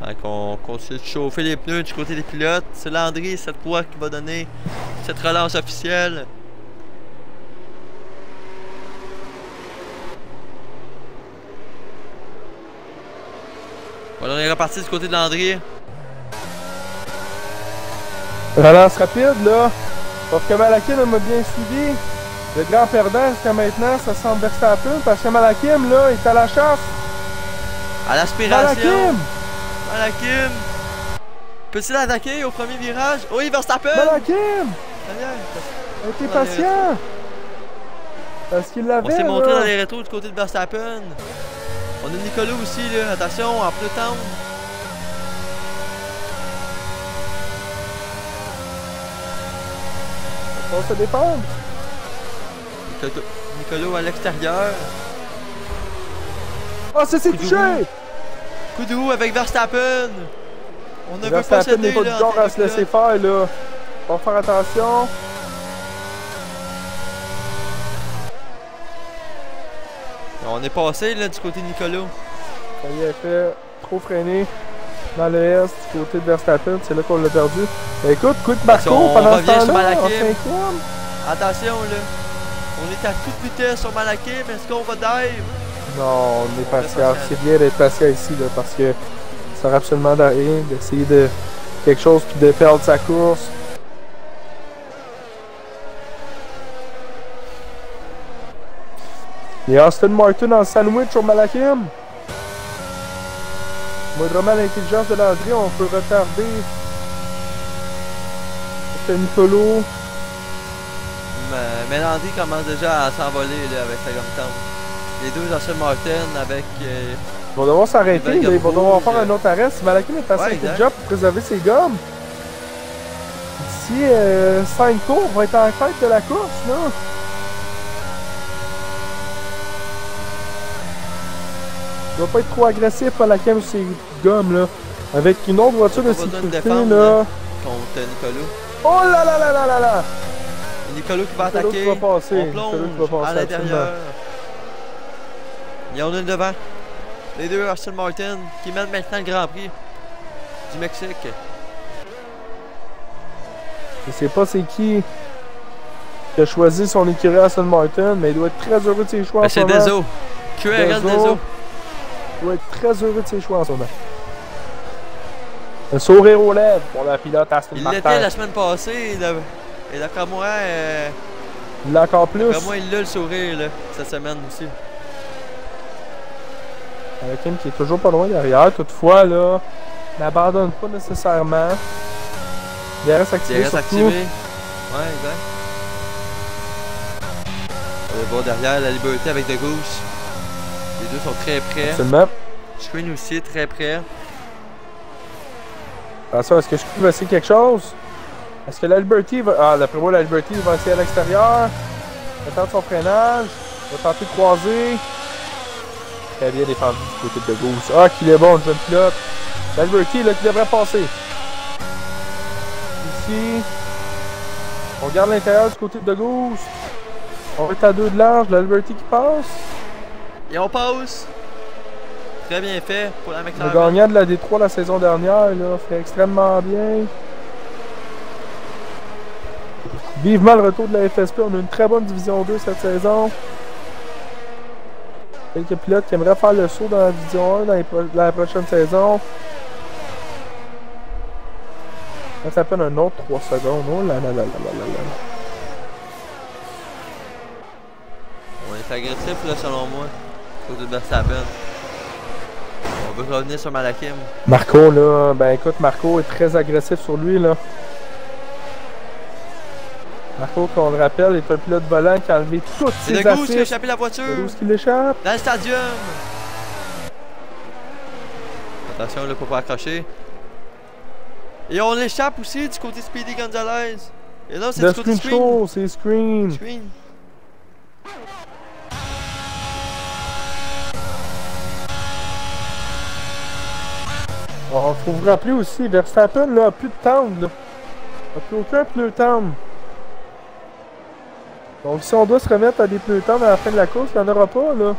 Donc, on continue de chauffer les pneus du côté des pilotes. C'est Landry cette fois qui va donner cette relance officielle. Voilà, on est reparti du côté de Landry. Relance rapide, là. Sauf que Malakim m'a bien suivi. Le grand perdant jusqu'à maintenant, ça semble Verstappen, parce que Malakim, là, est à la chasse. À l'aspiration. Malakim! Malakim! Peut-il attaquer au premier virage? Oui, Verstappen! Malakim! Derrière. T'es patient! Parce qu'il l'avait, On s'est montré là. dans les rétros du côté de Verstappen. On a Nicolas aussi, là. Attention, en pneu tendre. On va se défendre. Nicolas à l'extérieur. Oh, c'est touché! Coup de roue avec Verstappen. On ne veut pas Verstappen céder, n'est pas du là. genre à se laisser faire, là. On va faire attention. On est passé, là, du côté de Nicolas. Ça y est, fait trop freiné dans le S du côté de Verstappen. C'est là qu'on l'a perdu. Écoute, coup de Marco on pendant ce revient sur temps-là, en Malakim. 5e. Attention, là. On est à toute vitesse sur Malakim. Est-ce qu'on va dive? Non, on est patient. C'est bien d'être patient ici, là, parce que ça sert absolument de rien d'essayer de quelque chose puis de perdre sa course. Il y a Aston Martin en sandwich sur Malakim. Moindrement l'intelligence de Landry, on peut retarder. C'est Nicolo. Mais Landry commence déjà à s'envoler là, avec sa gomme tendre. Les deux Aston Martin avec... Ils vont devoir s'arrêter, ils vont devoir faire un autre arrêt. Si Malakim est assez intelligent pour préserver ses gommes, d'ici 5 tours, on va être en tête de la course, là. Il doit pas être trop agressif, Malakim, sur ses gommes, là. Avec une autre voiture de sécurité, là. Contre Nicolas. Oh là là là là là là! Nicolas qui va Nicolas attaquer. qui va passer. On plonge à l'intérieur. Et on est devant. Les deux Aston Martin qui mènent maintenant le Grand Prix du Mexique. Je sais pas c'est qui a choisi son écurie Aston Martin, mais il doit être très heureux de ses choix en ce moment. C'est Dezo. QRL Dezo. Il doit être très heureux de ses choix en ce moment. Un sourire aux lèvres pour la pilote Aston Martin. Il l'était la semaine passée. Et d'après moi, il l'a encore plus. d'après moi, il a le sourire là, cette semaine aussi. Malakim qui est toujours pas loin derrière. Toutefois, là, n'abandonne pas nécessairement. DRS activé surtout. Activé. Ouais, exact. On va voir derrière la Liberté avec De Goose. Les deux sont très près. Absolument. Screen aussi, très près. Attention, est-ce que je peux essayer quelque chose? Est-ce que la Liberty va... Ah, d'après moi, la Liberty va essayer à l'extérieur. Il va tenter son freinage. Il va tenter de croiser. Très bien défendu du côté de Goose. Ah, qu'il est bon, le jeune pilote. La Liberty, là, qui devrait passer. Ici. On regarde l'intérieur du côté de Goose. On va être à 2 de large. La Liberty qui passe. Et on passe. Très bien fait pour la McLaren. Le gagnant de la D3 la saison dernière, là, fait extrêmement bien. Vivement le retour de la FSP. On a une très bonne division 2 cette saison. Quelques pilotes qui aimeraient faire le saut dans la division 1 dans la prochaine saison. Ça peine un autre 3 secondes. Oh là là là là là là. On est agressif là selon moi. Côté de Verstappen. On veut revenir sur Malakim. Marco là, ben écoute, Marco est très agressif sur lui là. Marco, qu'on le rappelle, est un pilote volant qui a enlevé toutes ses assises. C'est De Goose qui a échappé la voiture. De Goose qui l'échappe. Dans le stadium. Attention là pour pas accrocher. Et on l'échappe aussi du côté Speedy Gonzalez. Et là c'est du côté Screen. C'est Screen. Screen. Alors, faut vous rappeler aussi, Verstappen là, a plus de tendre là. Il n'a plus aucun pneu tendre. Donc si on doit se remettre à des pneus tendres à la fin de la course, il n'y en aura pas là.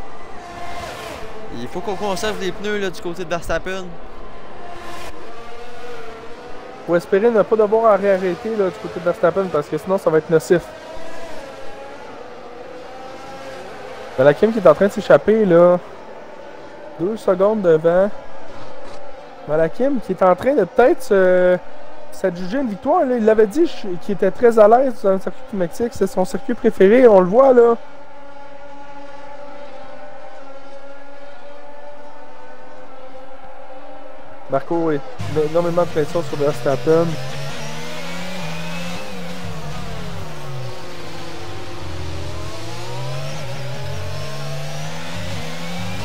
Il faut qu'on conserve des pneus là, du côté de Verstappen. Faut espérer ne pas devoir à réarrêter là, du côté de Verstappen parce que sinon ça va être nocif. Malakim qui est en train de s'échapper là. 2 secondes devant. Malakim qui est en train de peut-être s'adjuger une victoire. Là. Il l'avait dit qu'il était très à l'aise dans le circuit du Mexique. C'est son circuit préféré, on le voit là. Marco est énormément de pression sur Verstappen.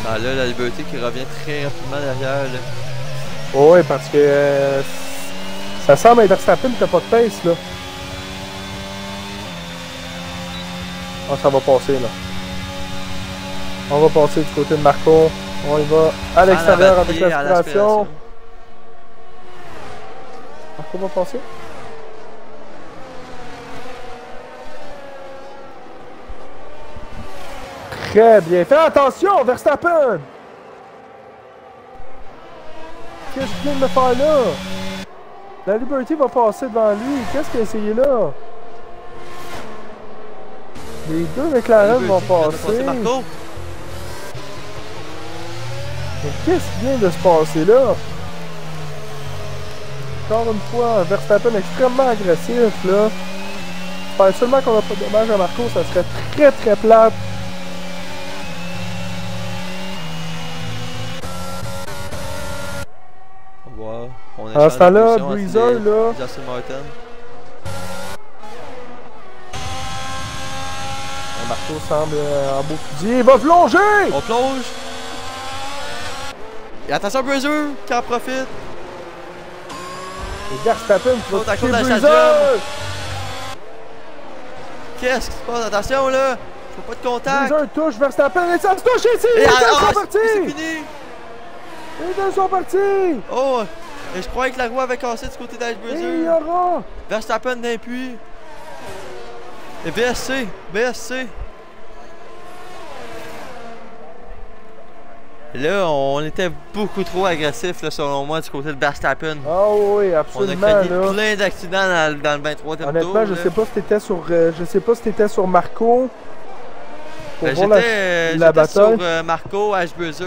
Ah là, la Liberty qui revient très rapidement derrière. Là. Oh, oui, parce que ça semble être Verstappen qui n'a pas de pace là. Ah, ça va passer là. On va passer du côté de Marco. On y va à l'extérieur avec l'aspiration. Marco va passer. Très bien. Fais attention, Verstappen! Qu'est-ce qu'il vient de me faire là? La Liberty va passer devant lui. Qu'est-ce qu'il a essayé là? Les deux McLaren vont passer. Mais qu'est-ce qui vient de se passer là? Encore une fois, Verstappen extrêmement agressif là. J'espère seulement qu'on n'a pas de dommage à Marco, ça serait très très plate. Wow. En ce temps-là, Breezer là. Justin Martin. Marco semble en beau fusil. Il va plonger! On plonge! Et attention, Breezer qui en profite! Et Verstappen qui va toucher Breezer! Qu'est-ce qui se passe? Attention là! Faut pas de contact! Breezer touche Verstappen et ça se touche ici! Et les deux sont partis! C'est fini! Les deux sont partis! Oh! Et je croyais que la roue avait cassé du côté d'Ice Breezer. Et il y aura! Verstappen d'un puits. Et BSC! BSC! Là, on était beaucoup trop agressif, là, selon moi, du côté de Verstappen. Ah oui, absolument. On a créé là. plein d'accidents dans le 23e tour. Honnêtement, je sais pas si t'étais sur, sur Marco. Pour Ben, voir la bataille. sur Marco, Ice Breezer.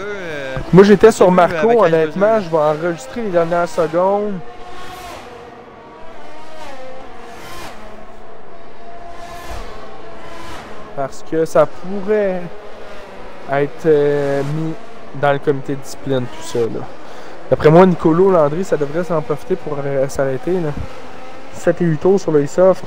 Moi, j'étais sur Marco. avec Honnêtement, Ice je vais enregistrer les dernières secondes. Parce que ça pourrait être mis dans le comité de discipline, tout ça. D'après moi, Nicolo Landry, ça devrait s'en profiter pour s'arrêter. 7 et 8 tours sur le soft.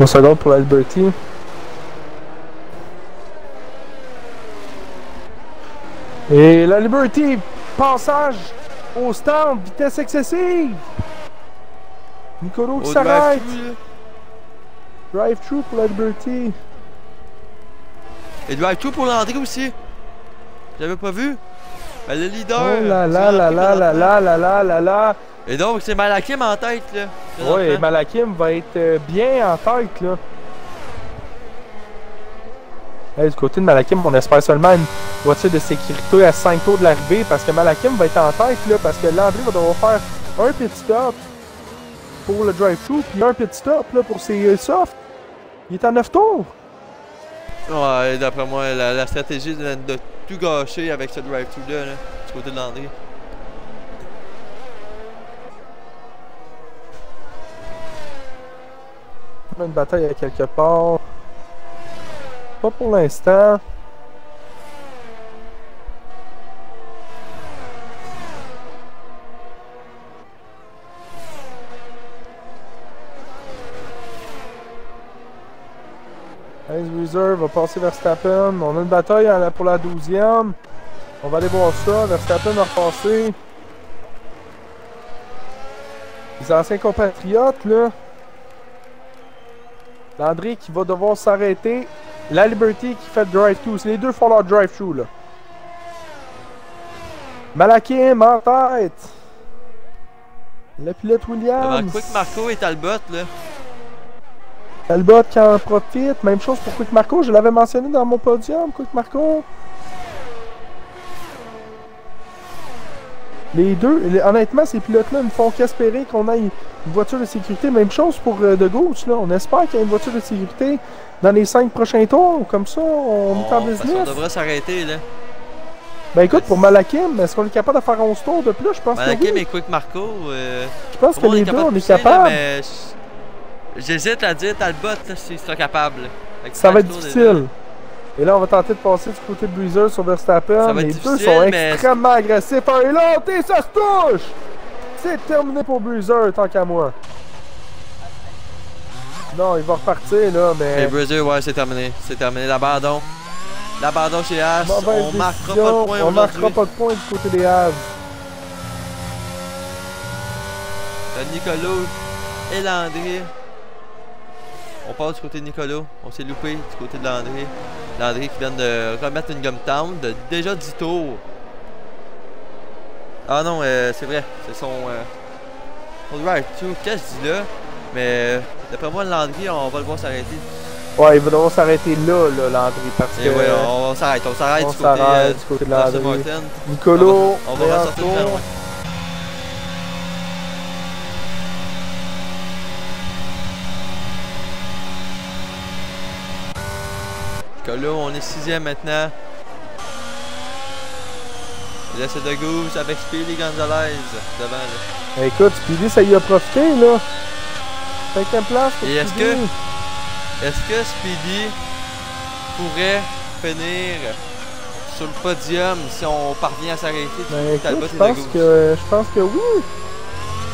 Une seconde pour la Liberty. Et la Liberty, passage au stand, vitesse excessive. Nicolo qui s'arrête. Drive-thru pour la Liberty. Et drive-thru pour Landry aussi. J'avais pas vu. Ben, le leader. Oh là là là là là là là là là là. Et donc, c'est Malakim en tête, là. Oui, Malakim va être bien en tête, là. Hey, du côté de Malakim, on espère seulement une voiture de sécurité à 5 tours de l'arrivée parce que Malakim va être en tête, là, parce que Landry va devoir faire un pit stop pour le drive-thru, puis un pit stop là, pour ses softs. Il est à 9 tours. Ouais, d'après moi, la stratégie de tout gâcher avec ce drive-thru-là, là, du côté de Landry. Une bataille à quelque part. Pas pour l'instant. Ice Breezer va passer Verstappen. On a une bataille pour la 12e. On va aller voir ça. Verstappen va repasser. Les anciens compatriotes, là. Landry qui va devoir s'arrêter. La Liberty qui fait le drive-thru. Les deux font leur drive-thru, là. Malakim en tête. Le pilote Williams. Devant Quick Marco et Talbot, là. Talbot qui en profite. Même chose pour Quick Marco. Je l'avais mentionné dans mon podium. Quick Marco. Les deux, honnêtement, ces pilotes-là ne font qu'espérer qu'on ait une voiture de sécurité. Même chose pour De Gauche, là. On espère qu'il y a une voiture de sécurité dans les 5 prochains tours. Comme ça, on est en business. On devrait s'arrêter, là. Ben écoute, pour Malakim, est-ce qu'on est capable de faire 11 tours de plus? Je pense que oui. Malakim et Quick Marco, je pense que les deux, on est capable. Mais j'hésite à dire Talbot s'il sera capable. Ça va être difficile. Et là, on va tenter de passer du côté de Breezer sur Verstappen. Les deux sont extrêmement agressifs. Et là, ça se touche! C'est terminé pour Breezer, tant qu'à moi. Non, il va repartir, là, mais... Et Breezer, ouais, c'est terminé. C'est terminé. L'abandon. L'abandon chez Haas. On marquera pas de points. On marquera pas de points du côté des Haas. Nicolas et Landry. On part du côté de Nicolas. On s'est loupé du côté de Landry. Landry qui vient de remettre une gomme tendre de déjà 10 tours. Ah non, c'est vrai. C'est son drive to. Qu'est-ce que je dis là? Mais d'après moi, Landry, on va le voir s'arrêter. Ouais, il va devoir s'arrêter là, Landry, parce que... Ouais, on s'arrête du côté de Landry. Nicolas, on va ressortir de loin. Nicolas, on est 6e maintenant. Et là, c'est De Goose avec Speedy Gonzalez devant. Là. Écoute, Speedy, ça y a profité, là. 5e place pour Et Speedy. Est-ce que Speedy pourrait finir sur le podium si on parvient à s'arrêter Ben, Talbot écoute, et De Goose? Je pense que oui.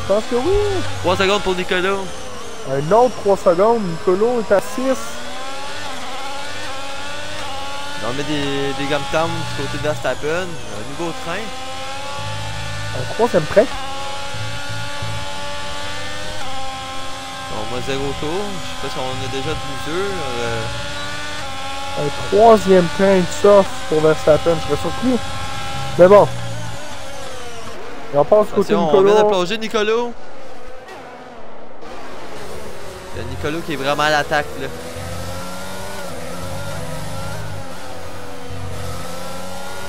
Je pense que oui. 3 secondes pour Nicolas. Un autre 3 secondes. Nicolas est à 6. On met des gommes tendres du côté de Verstappen. Un nouveau train. Un 3e prêt. On a 0 tour. Je sais pas si on a déjà 12 heures. Un 3e train soft pour Verstappen. Je serais surpris. Mais bon. Et on passe du côté de Nicolas. On vient de plonger Nicolas. Il y a Nicolas qui est vraiment à l'attaque là.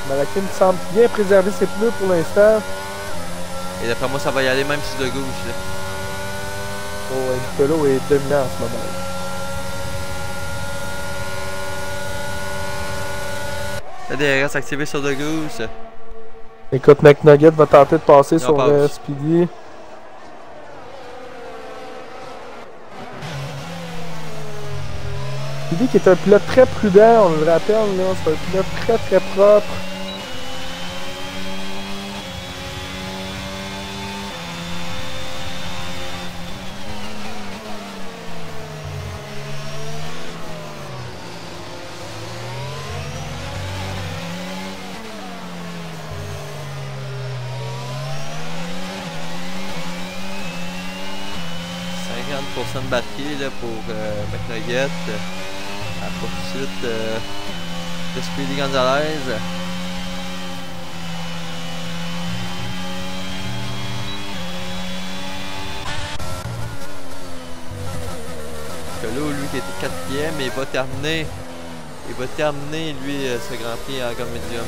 Malakim semble bien préserver ses pneus pour l'instant. Et d'après moi, ça va y aller même sur De gauche. Là. Oh, Nicolas est dominant en ce moment. La DRS activée sur De gauche. Écoute, McNugget va tenter de passer sur Speedy. Speedy qui est un pilote très prudent, on le rappelle, c'est un pilote très très propre. De batterie là, pour McNugget à la poursuite de Speedy Gonzalez. Nicolas, lui qui était 4e, et il va terminer lui ce Grand Prix en gomme médium.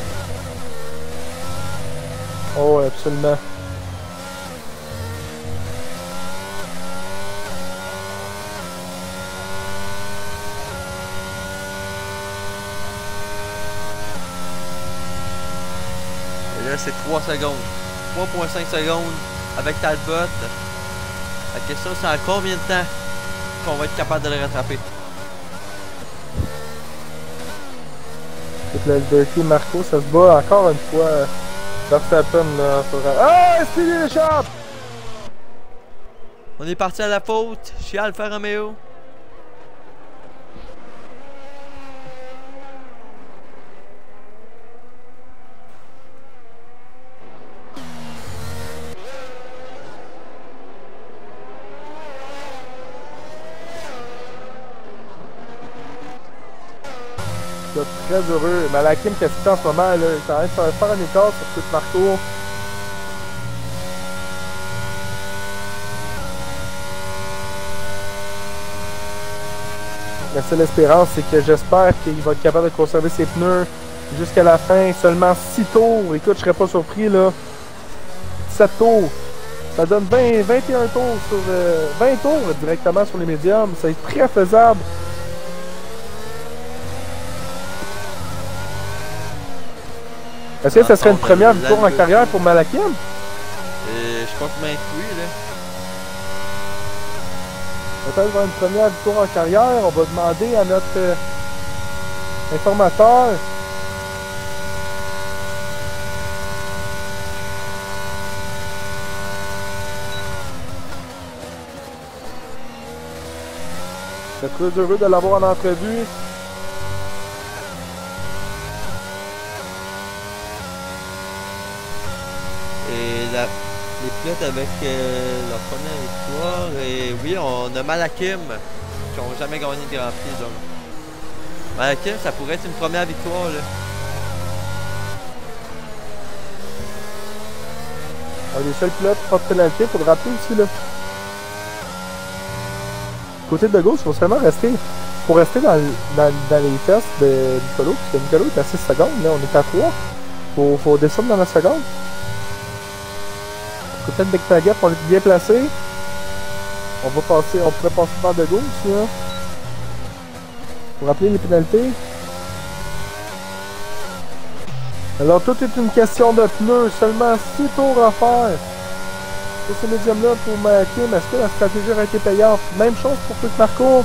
Oh, absolument. Là, c'est 3 secondes. 3,5 secondes avec Talbot. La question, c'est en combien de temps qu'on va être capable de le rattraper? Le Dirty Marco, ça se bat encore une fois. Verstappen, là. Ah, Speedy l'échappe! On est parti à la faute chez Alfa Romeo. Très heureux. Malakim qui est en ce moment, là, il est en train de faire un écart sur Quick Marco. La seule espérance, c'est que j'espère qu'il va être capable de conserver ses pneus jusqu'à la fin. Seulement 6 tours. Écoute, je serais pas surpris, là. 7 tours. Ça donne 21 tours sur... 20 tours directement sur les médiums. Ça est très faisable. Est-ce que ça serait une première victoire en carrière pour Malakim? Je crois que maintenant oui, là. Peut-être avoir une première victoire en carrière. On va demander à notre informateur. Je suis très heureux de l'avoir en entrevue. Et les pilotes avec leur première victoire. Et oui, on a Malakim qui n'ont jamais gagné de Grand Prix. Donc. Malakim, ça pourrait être une première victoire. Là. Les seuls pilotes pas de pénalité, il faut le rappeler aussi. Là. Côté de gauche, il faut seulement rester. Pour rester dans les fesses de Nicolo, parce que Nicolo est à 6 secondes. Là, on est à 3. Faut descendre dans la seconde. Côté de Bectaguet, on est bien placé. On pourrait passer par de gauche aussi. Hein. Pour rappeler les pénalités. Alors, tout est une question de pneus. Seulement 6 tours à faire. Pour ces médiums-là, pour Malakim, est-ce que la stratégie aurait été payante? Même chose pour Quick Marco.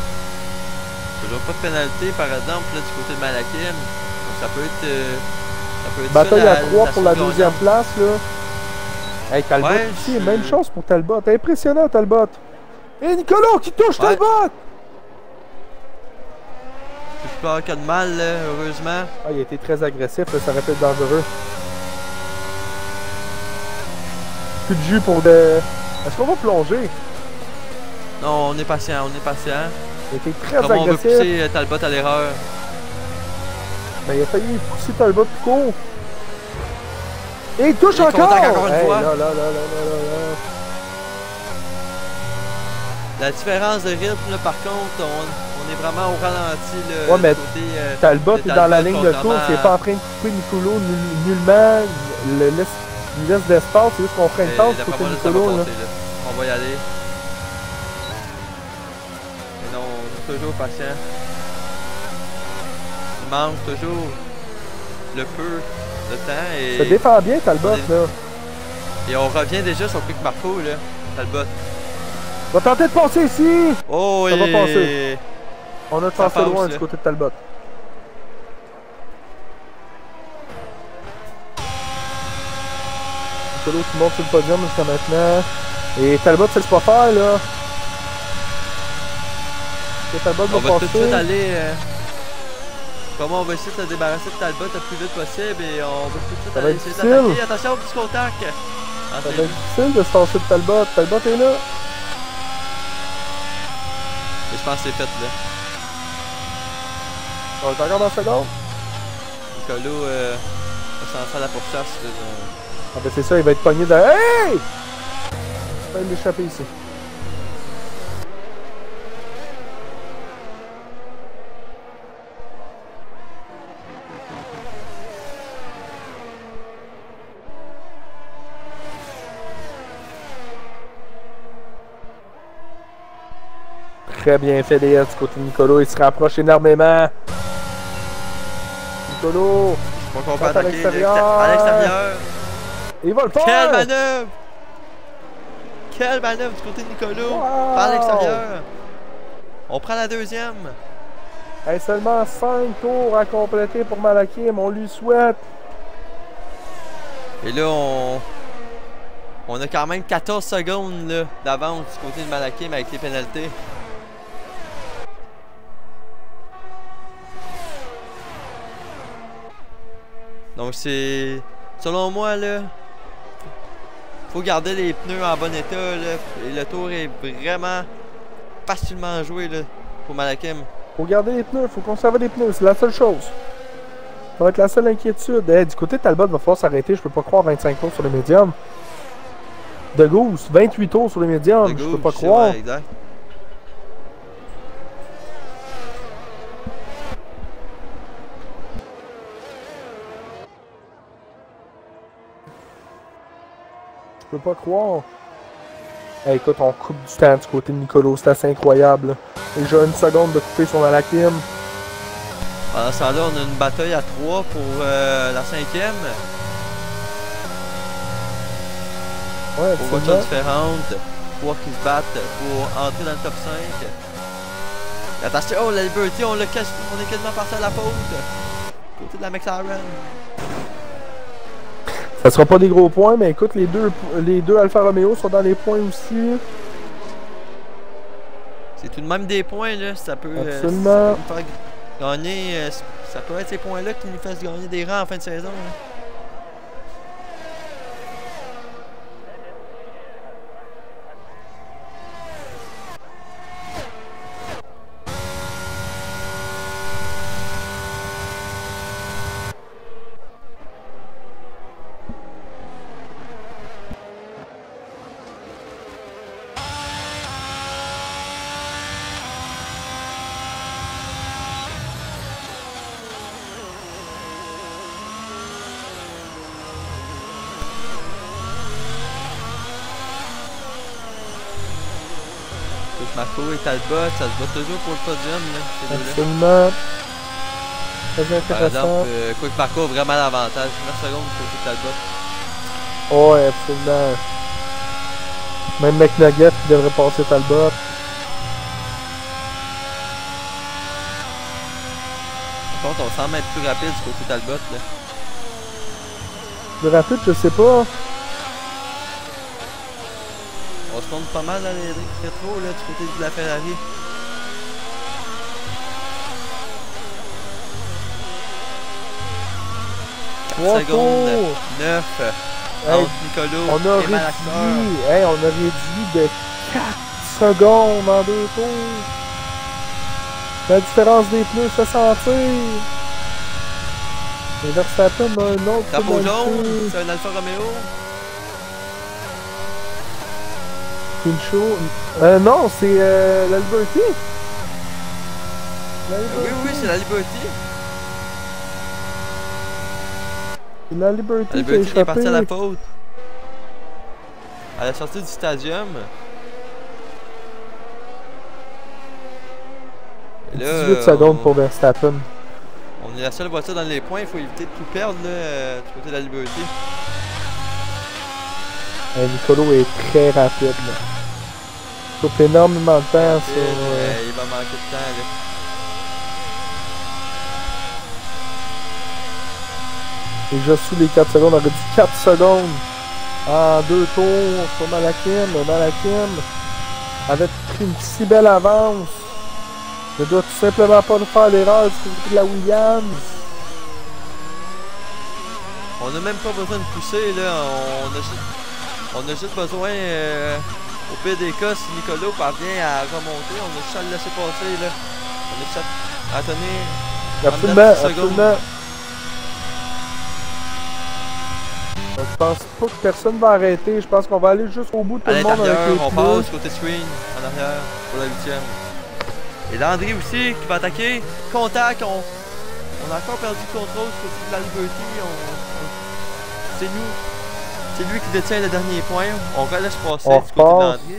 Toujours pas de pénalité, par exemple, là, du côté de Malakim. Donc, ça peut être bataille ça, à 3 pour la gagnante. deuxième place. Là. Hey, Talbot Ouais, aussi, même chose pour Talbot. Impressionnant, Talbot. Et Nicolas qui touche Talbot! Je peux avoir que de mal, là, heureusement. Ah, il a été très agressif, là, ça aurait pu être dangereux. Plus de jus pour de... Est-ce qu'on va plonger? Non, on est patient, on est patient. Il a été très Comment agressif. on veut pousser Talbot à l'erreur? Mais il a failli pousser Talbot tout court. Et il touche Il encore! contact encore une fois. Là. La différence de rythme, là, par contre, on est vraiment au ralenti. Là, Ouais, mais côté, Talbot est dans la ligne de contrairement course. Il n'est pas en train de couper Nicolo nullement. Il laisse d'espace. C'est juste qu'on freine pas du côté de Nicolo. Là. On va y aller. Et non, on est toujours patient. Il manque toujours le peu de temps. Et Ça défend bien Talbot. Là. Et on revient déjà sur Quick Marco, là, Talbot. On va tenter de passer ici. Oh, ça et... va passer. On a passé loin là. du côté de Talbot. Nicolo qui monte sur le podium jusqu'à maintenant. Et Talbot, c'est le pas faire là. Et Talbot on va passer. tout de suite aller. Comment on va essayer de se débarrasser de Talbot le plus vite possible et on va tout de suite ça aller essayer d'attaquer. Attention au petit contact. Ça va être difficile de se passer de Talbot. Talbot est là. Et je pense que c'est fait là. On est encore dans la seconde. Nicolo va s'en faire la pourchasse. Ah ben c'est ça, il va être pogné de... Hey! Il va m'échapper ici. Très bien fait DS du côté de Nicolo, il se rapproche énormément. Nicolo, je crois qu'on peut attaquer à l'extérieur. Il va le faire! Quelle manœuvre! Quelle manœuvre du côté de Nicolo! Wow! Par l'extérieur! On prend la deuxième! Hey, seulement 5 tours à compléter pour Malakim, on lui souhaite. Et là, on a quand même 14 secondes d'avance du côté de Malakim avec les pénalités. Donc c'est... Selon moi, là, faut garder les pneus en bon état, là. Et le tour est vraiment facilement joué, là, pour Malakim. Faut garder les pneus, faut conserver les pneus, c'est la seule chose. Ça va être la seule inquiétude. Hey, du côté de Talbot, il va falloir s'arrêter, je peux pas croire 25 tours sur les médiums. De Goose, 28 tours sur les médiums, je peux pas croire. Ouais, exact. peux pas croire. Hey, écoute, on coupe du temps du côté de Nicolo, c'est assez incroyable. Déjà une seconde de couper sur Malakim. Pendant ce temps-là, on a une bataille à 3 pour la 5e. Ouais, Pour voitures différentes. 3 qui se battent pour entrer dans le top 5. Et attention, oh, la Liberty, on est quasiment parti à la faute. Côté de la McLaren. Ça sera pas des gros points, mais écoute, les deux Alfa Romeo sont dans les points aussi. C'est tout de même des points, là. Ça peut, absolument. ça peut nous faire gagner. Ça peut être ces points-là qui nous fassent gagner des rangs en fin de saison. Là. Marco et Talbot, ça se bat toujours pour le podium. Là, absolument. Très intéressant. Par exemple, Quick Marco a vraiment l'avantage. 9 secondes pour Talbot. Oh, ouais, absolument. Même McNugget qui devrait passer Talbot. Par contre, on semble être plus rapide du côté Talbot. Là. Plus rapide, je sais pas. On se monte pas mal dans les rétros là, du côté de la Ferrari. Secondes, 9 entre Nicolo on a et Malaxor. On a réduit de 4 secondes en 2 tours. La différence des pneus se fait sentir. Et Verstappen a un autre. Drapeau jaune, c'est un Alfa Romeo. Pinchot. Non, c'est la Liberty. Oui, c'est la Liberty. La Liberty qui est partie à la faute. À la sortie du stadium. Et là, 18 secondes pour Verstappen. On est la seule voiture dans les points. Il faut éviter de tout perdre là, du côté de la Liberty. Nicolo est très rapide. Là. Il coupe énormément de temps sur... il va manquer de temps. Là. Déjà sous les 4 secondes, on aurait dit 4 secondes en 2 tours sur Malakim. Malakim avait pris une si belle avance. Ne doit tout simplement pas nous faire l'erreur du côté de la Williams. On n'a même pas besoin de pousser. Là. On a juste besoin, au pire des cas, si Nicolo parvient à remonter, on a juste à le laisser passer. Là. On a juste à tenir. Absolument. Je pense pas que personne va arrêter. Je pense qu'on va aller jusqu'au bout de tout le monde avec les on passe côté screen, en arrière, pour la 8e. Et Landry aussi qui va attaquer. Contact, on a encore perdu le contrôle du côté de la Liberty. C'est nous. C'est lui qui détient le dernier point. On va laisser passer du côté de Landry.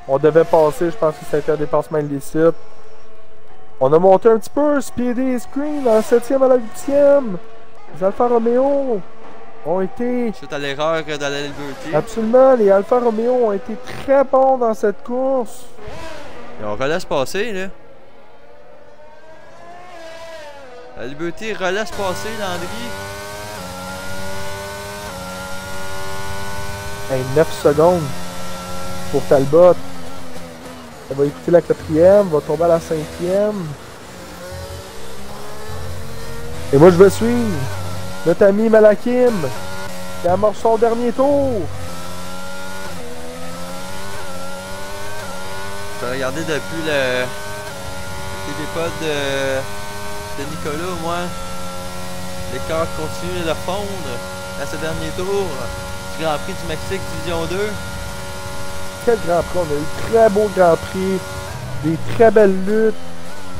On devait passer, je pense que c'était un dépassement illicite. On a monté un petit peu, speedy screen dans la 7e à la 8e. Les Alfa Romeo ont été... Suite à l'erreur de la Liberty. Absolument, les Alfa Romeo ont été très bons dans cette course. Et on relaisse passer, là. La Liberty relaisse passer Landry. Hey, 9 secondes pour Talbot. Ça va écouter la 4e, va tomber à la 5e. Et moi je vais suivre notre ami Malakim qui amorce son dernier tour. Je vais regarder depuis le télépod de Nicolo, moi. L'écart continue de fondre à ce dernier tour du Grand Prix du Mexique Division 2. Quel Grand Prix, on a eu un très beau Grand Prix, des très belles luttes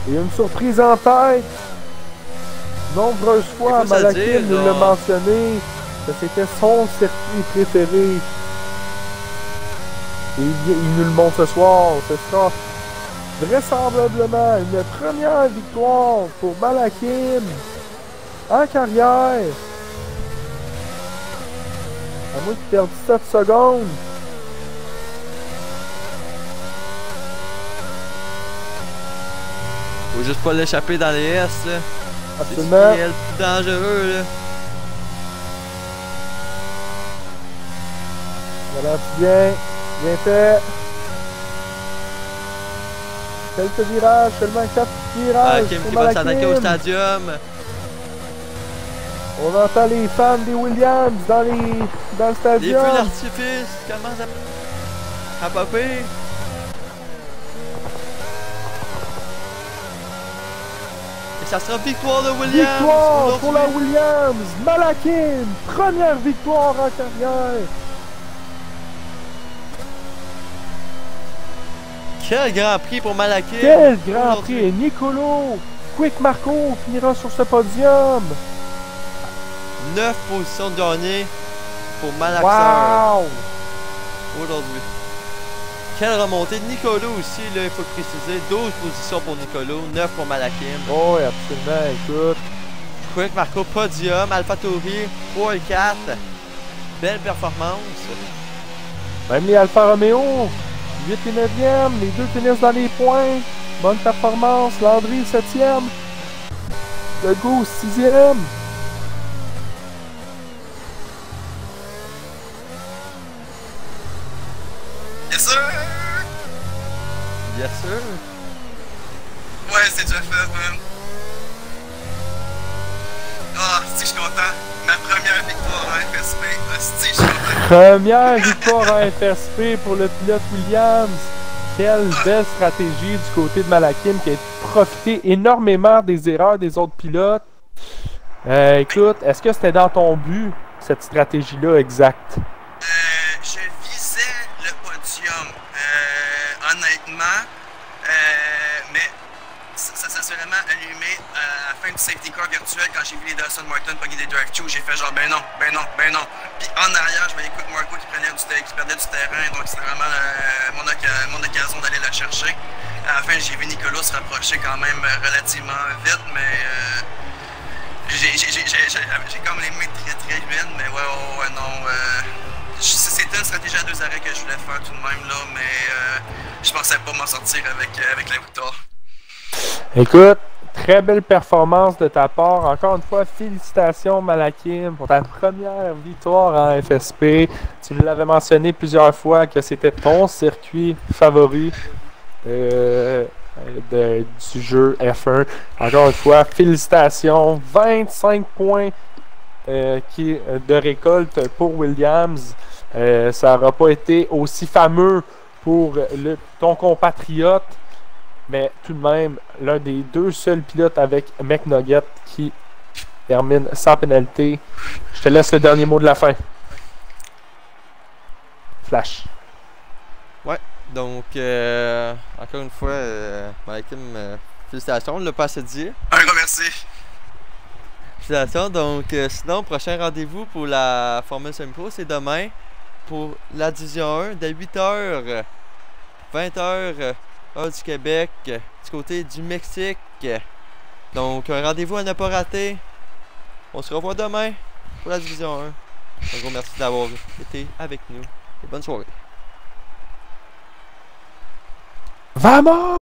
et une surprise en tête. Nombreuses fois, Malakim nous l'a mentionné, que c'était son circuit préféré. Et il nous le montre ce soir. Ce sera vraisemblablement une première victoire pour Malakim en carrière. À moins qu'il perde 17 secondes. Faut juste pas l'échapper dans les S, là. Absolument. C'est le plus dangereux, là. Ralentis bien. Bien fait. Quelques virages, seulement 4 virages. Kim pour qui va s'attaquer au Malakim. stadium. On entend les fans des Williams dans le Les feux stadium. d'artifice commencent à popper. Et ça sera victoire de Williams. Victoire pour la aujourd'hui. Williams. Malakim, première victoire en carrière. Quel grand prix pour Malakim. Quel grand aujourd'hui. prix. Nicolo Quick Marco finira sur ce podium. 9 positions de gagné pour Malaxer Wow. aujourd'hui. Quelle remontée. Nicolo aussi, là, il faut le préciser. 12 positions pour Nicolo, 9 pour Malakim. Oh, oui, absolument. Écoute. Quick Marco podium, AlphaTauri 3 et 4. Belle performance. Même les Alfa Romeo, 8 et 9e, les deux finissent dans les points. Bonne performance. Landry, 7e. Le Goose, 6e. Yes sir! Bien sûr. Ouais, c'est déjà fait, man. Ah, si je suis content. Ma première victoire en FSP. Si je suis content. Première victoire en FSP pour le pilote Williams. Quelle belle stratégie du côté de Malakim qui a profité énormément des erreurs des autres pilotes. Écoute, est-ce que c'était dans ton but, cette stratégie-là exacte? Je visais le podium, honnêtement, mais ça s'est vraiment allumé à la fin du safety car virtuel quand j'ai vu les Dawson Martin pogner des drive through. J'ai fait genre ben non. Puis en arrière, je voyais Quick Marco qui perdait du terrain, donc c'était vraiment mon occasion d'aller la chercher. À la fin, j'ai vu Nicolas se rapprocher quand même relativement vite, mais j'ai comme les mains très humides, mais ouais, non. C'était une stratégie à 2 arrêts que je voulais faire tout de même, là, mais je pensais pas m'en sortir avec la victoire. Écoute, très belle performance de ta part. Encore une fois, félicitations Malakim pour ta première victoire en FSP. Tu nous l'avais mentionné plusieurs fois que c'était ton circuit favori du jeu F1. Encore une fois, félicitations. 25 points de récolte pour Williams. Ça n'aura pas été aussi fameux pour ton compatriote, mais tout de même, l'un des deux seuls pilotes avec McNugget qui termine sans pénalité. Je te laisse le dernier mot de la fin. Flash. Ouais, donc, encore une fois, Malakim, félicitations, on ne l'a pas assez dit. Un gros merci. Félicitations, donc, sinon, prochain rendez-vous pour la Formule Semi-Pro, c'est demain pour la Division 1 dès 8h, 20h, heure du Québec, du côté du Mexique. Donc, un rendez-vous à ne pas rater. On se revoit demain pour la Division 1. Un gros merci d'avoir été avec nous et bonne soirée. Vamos!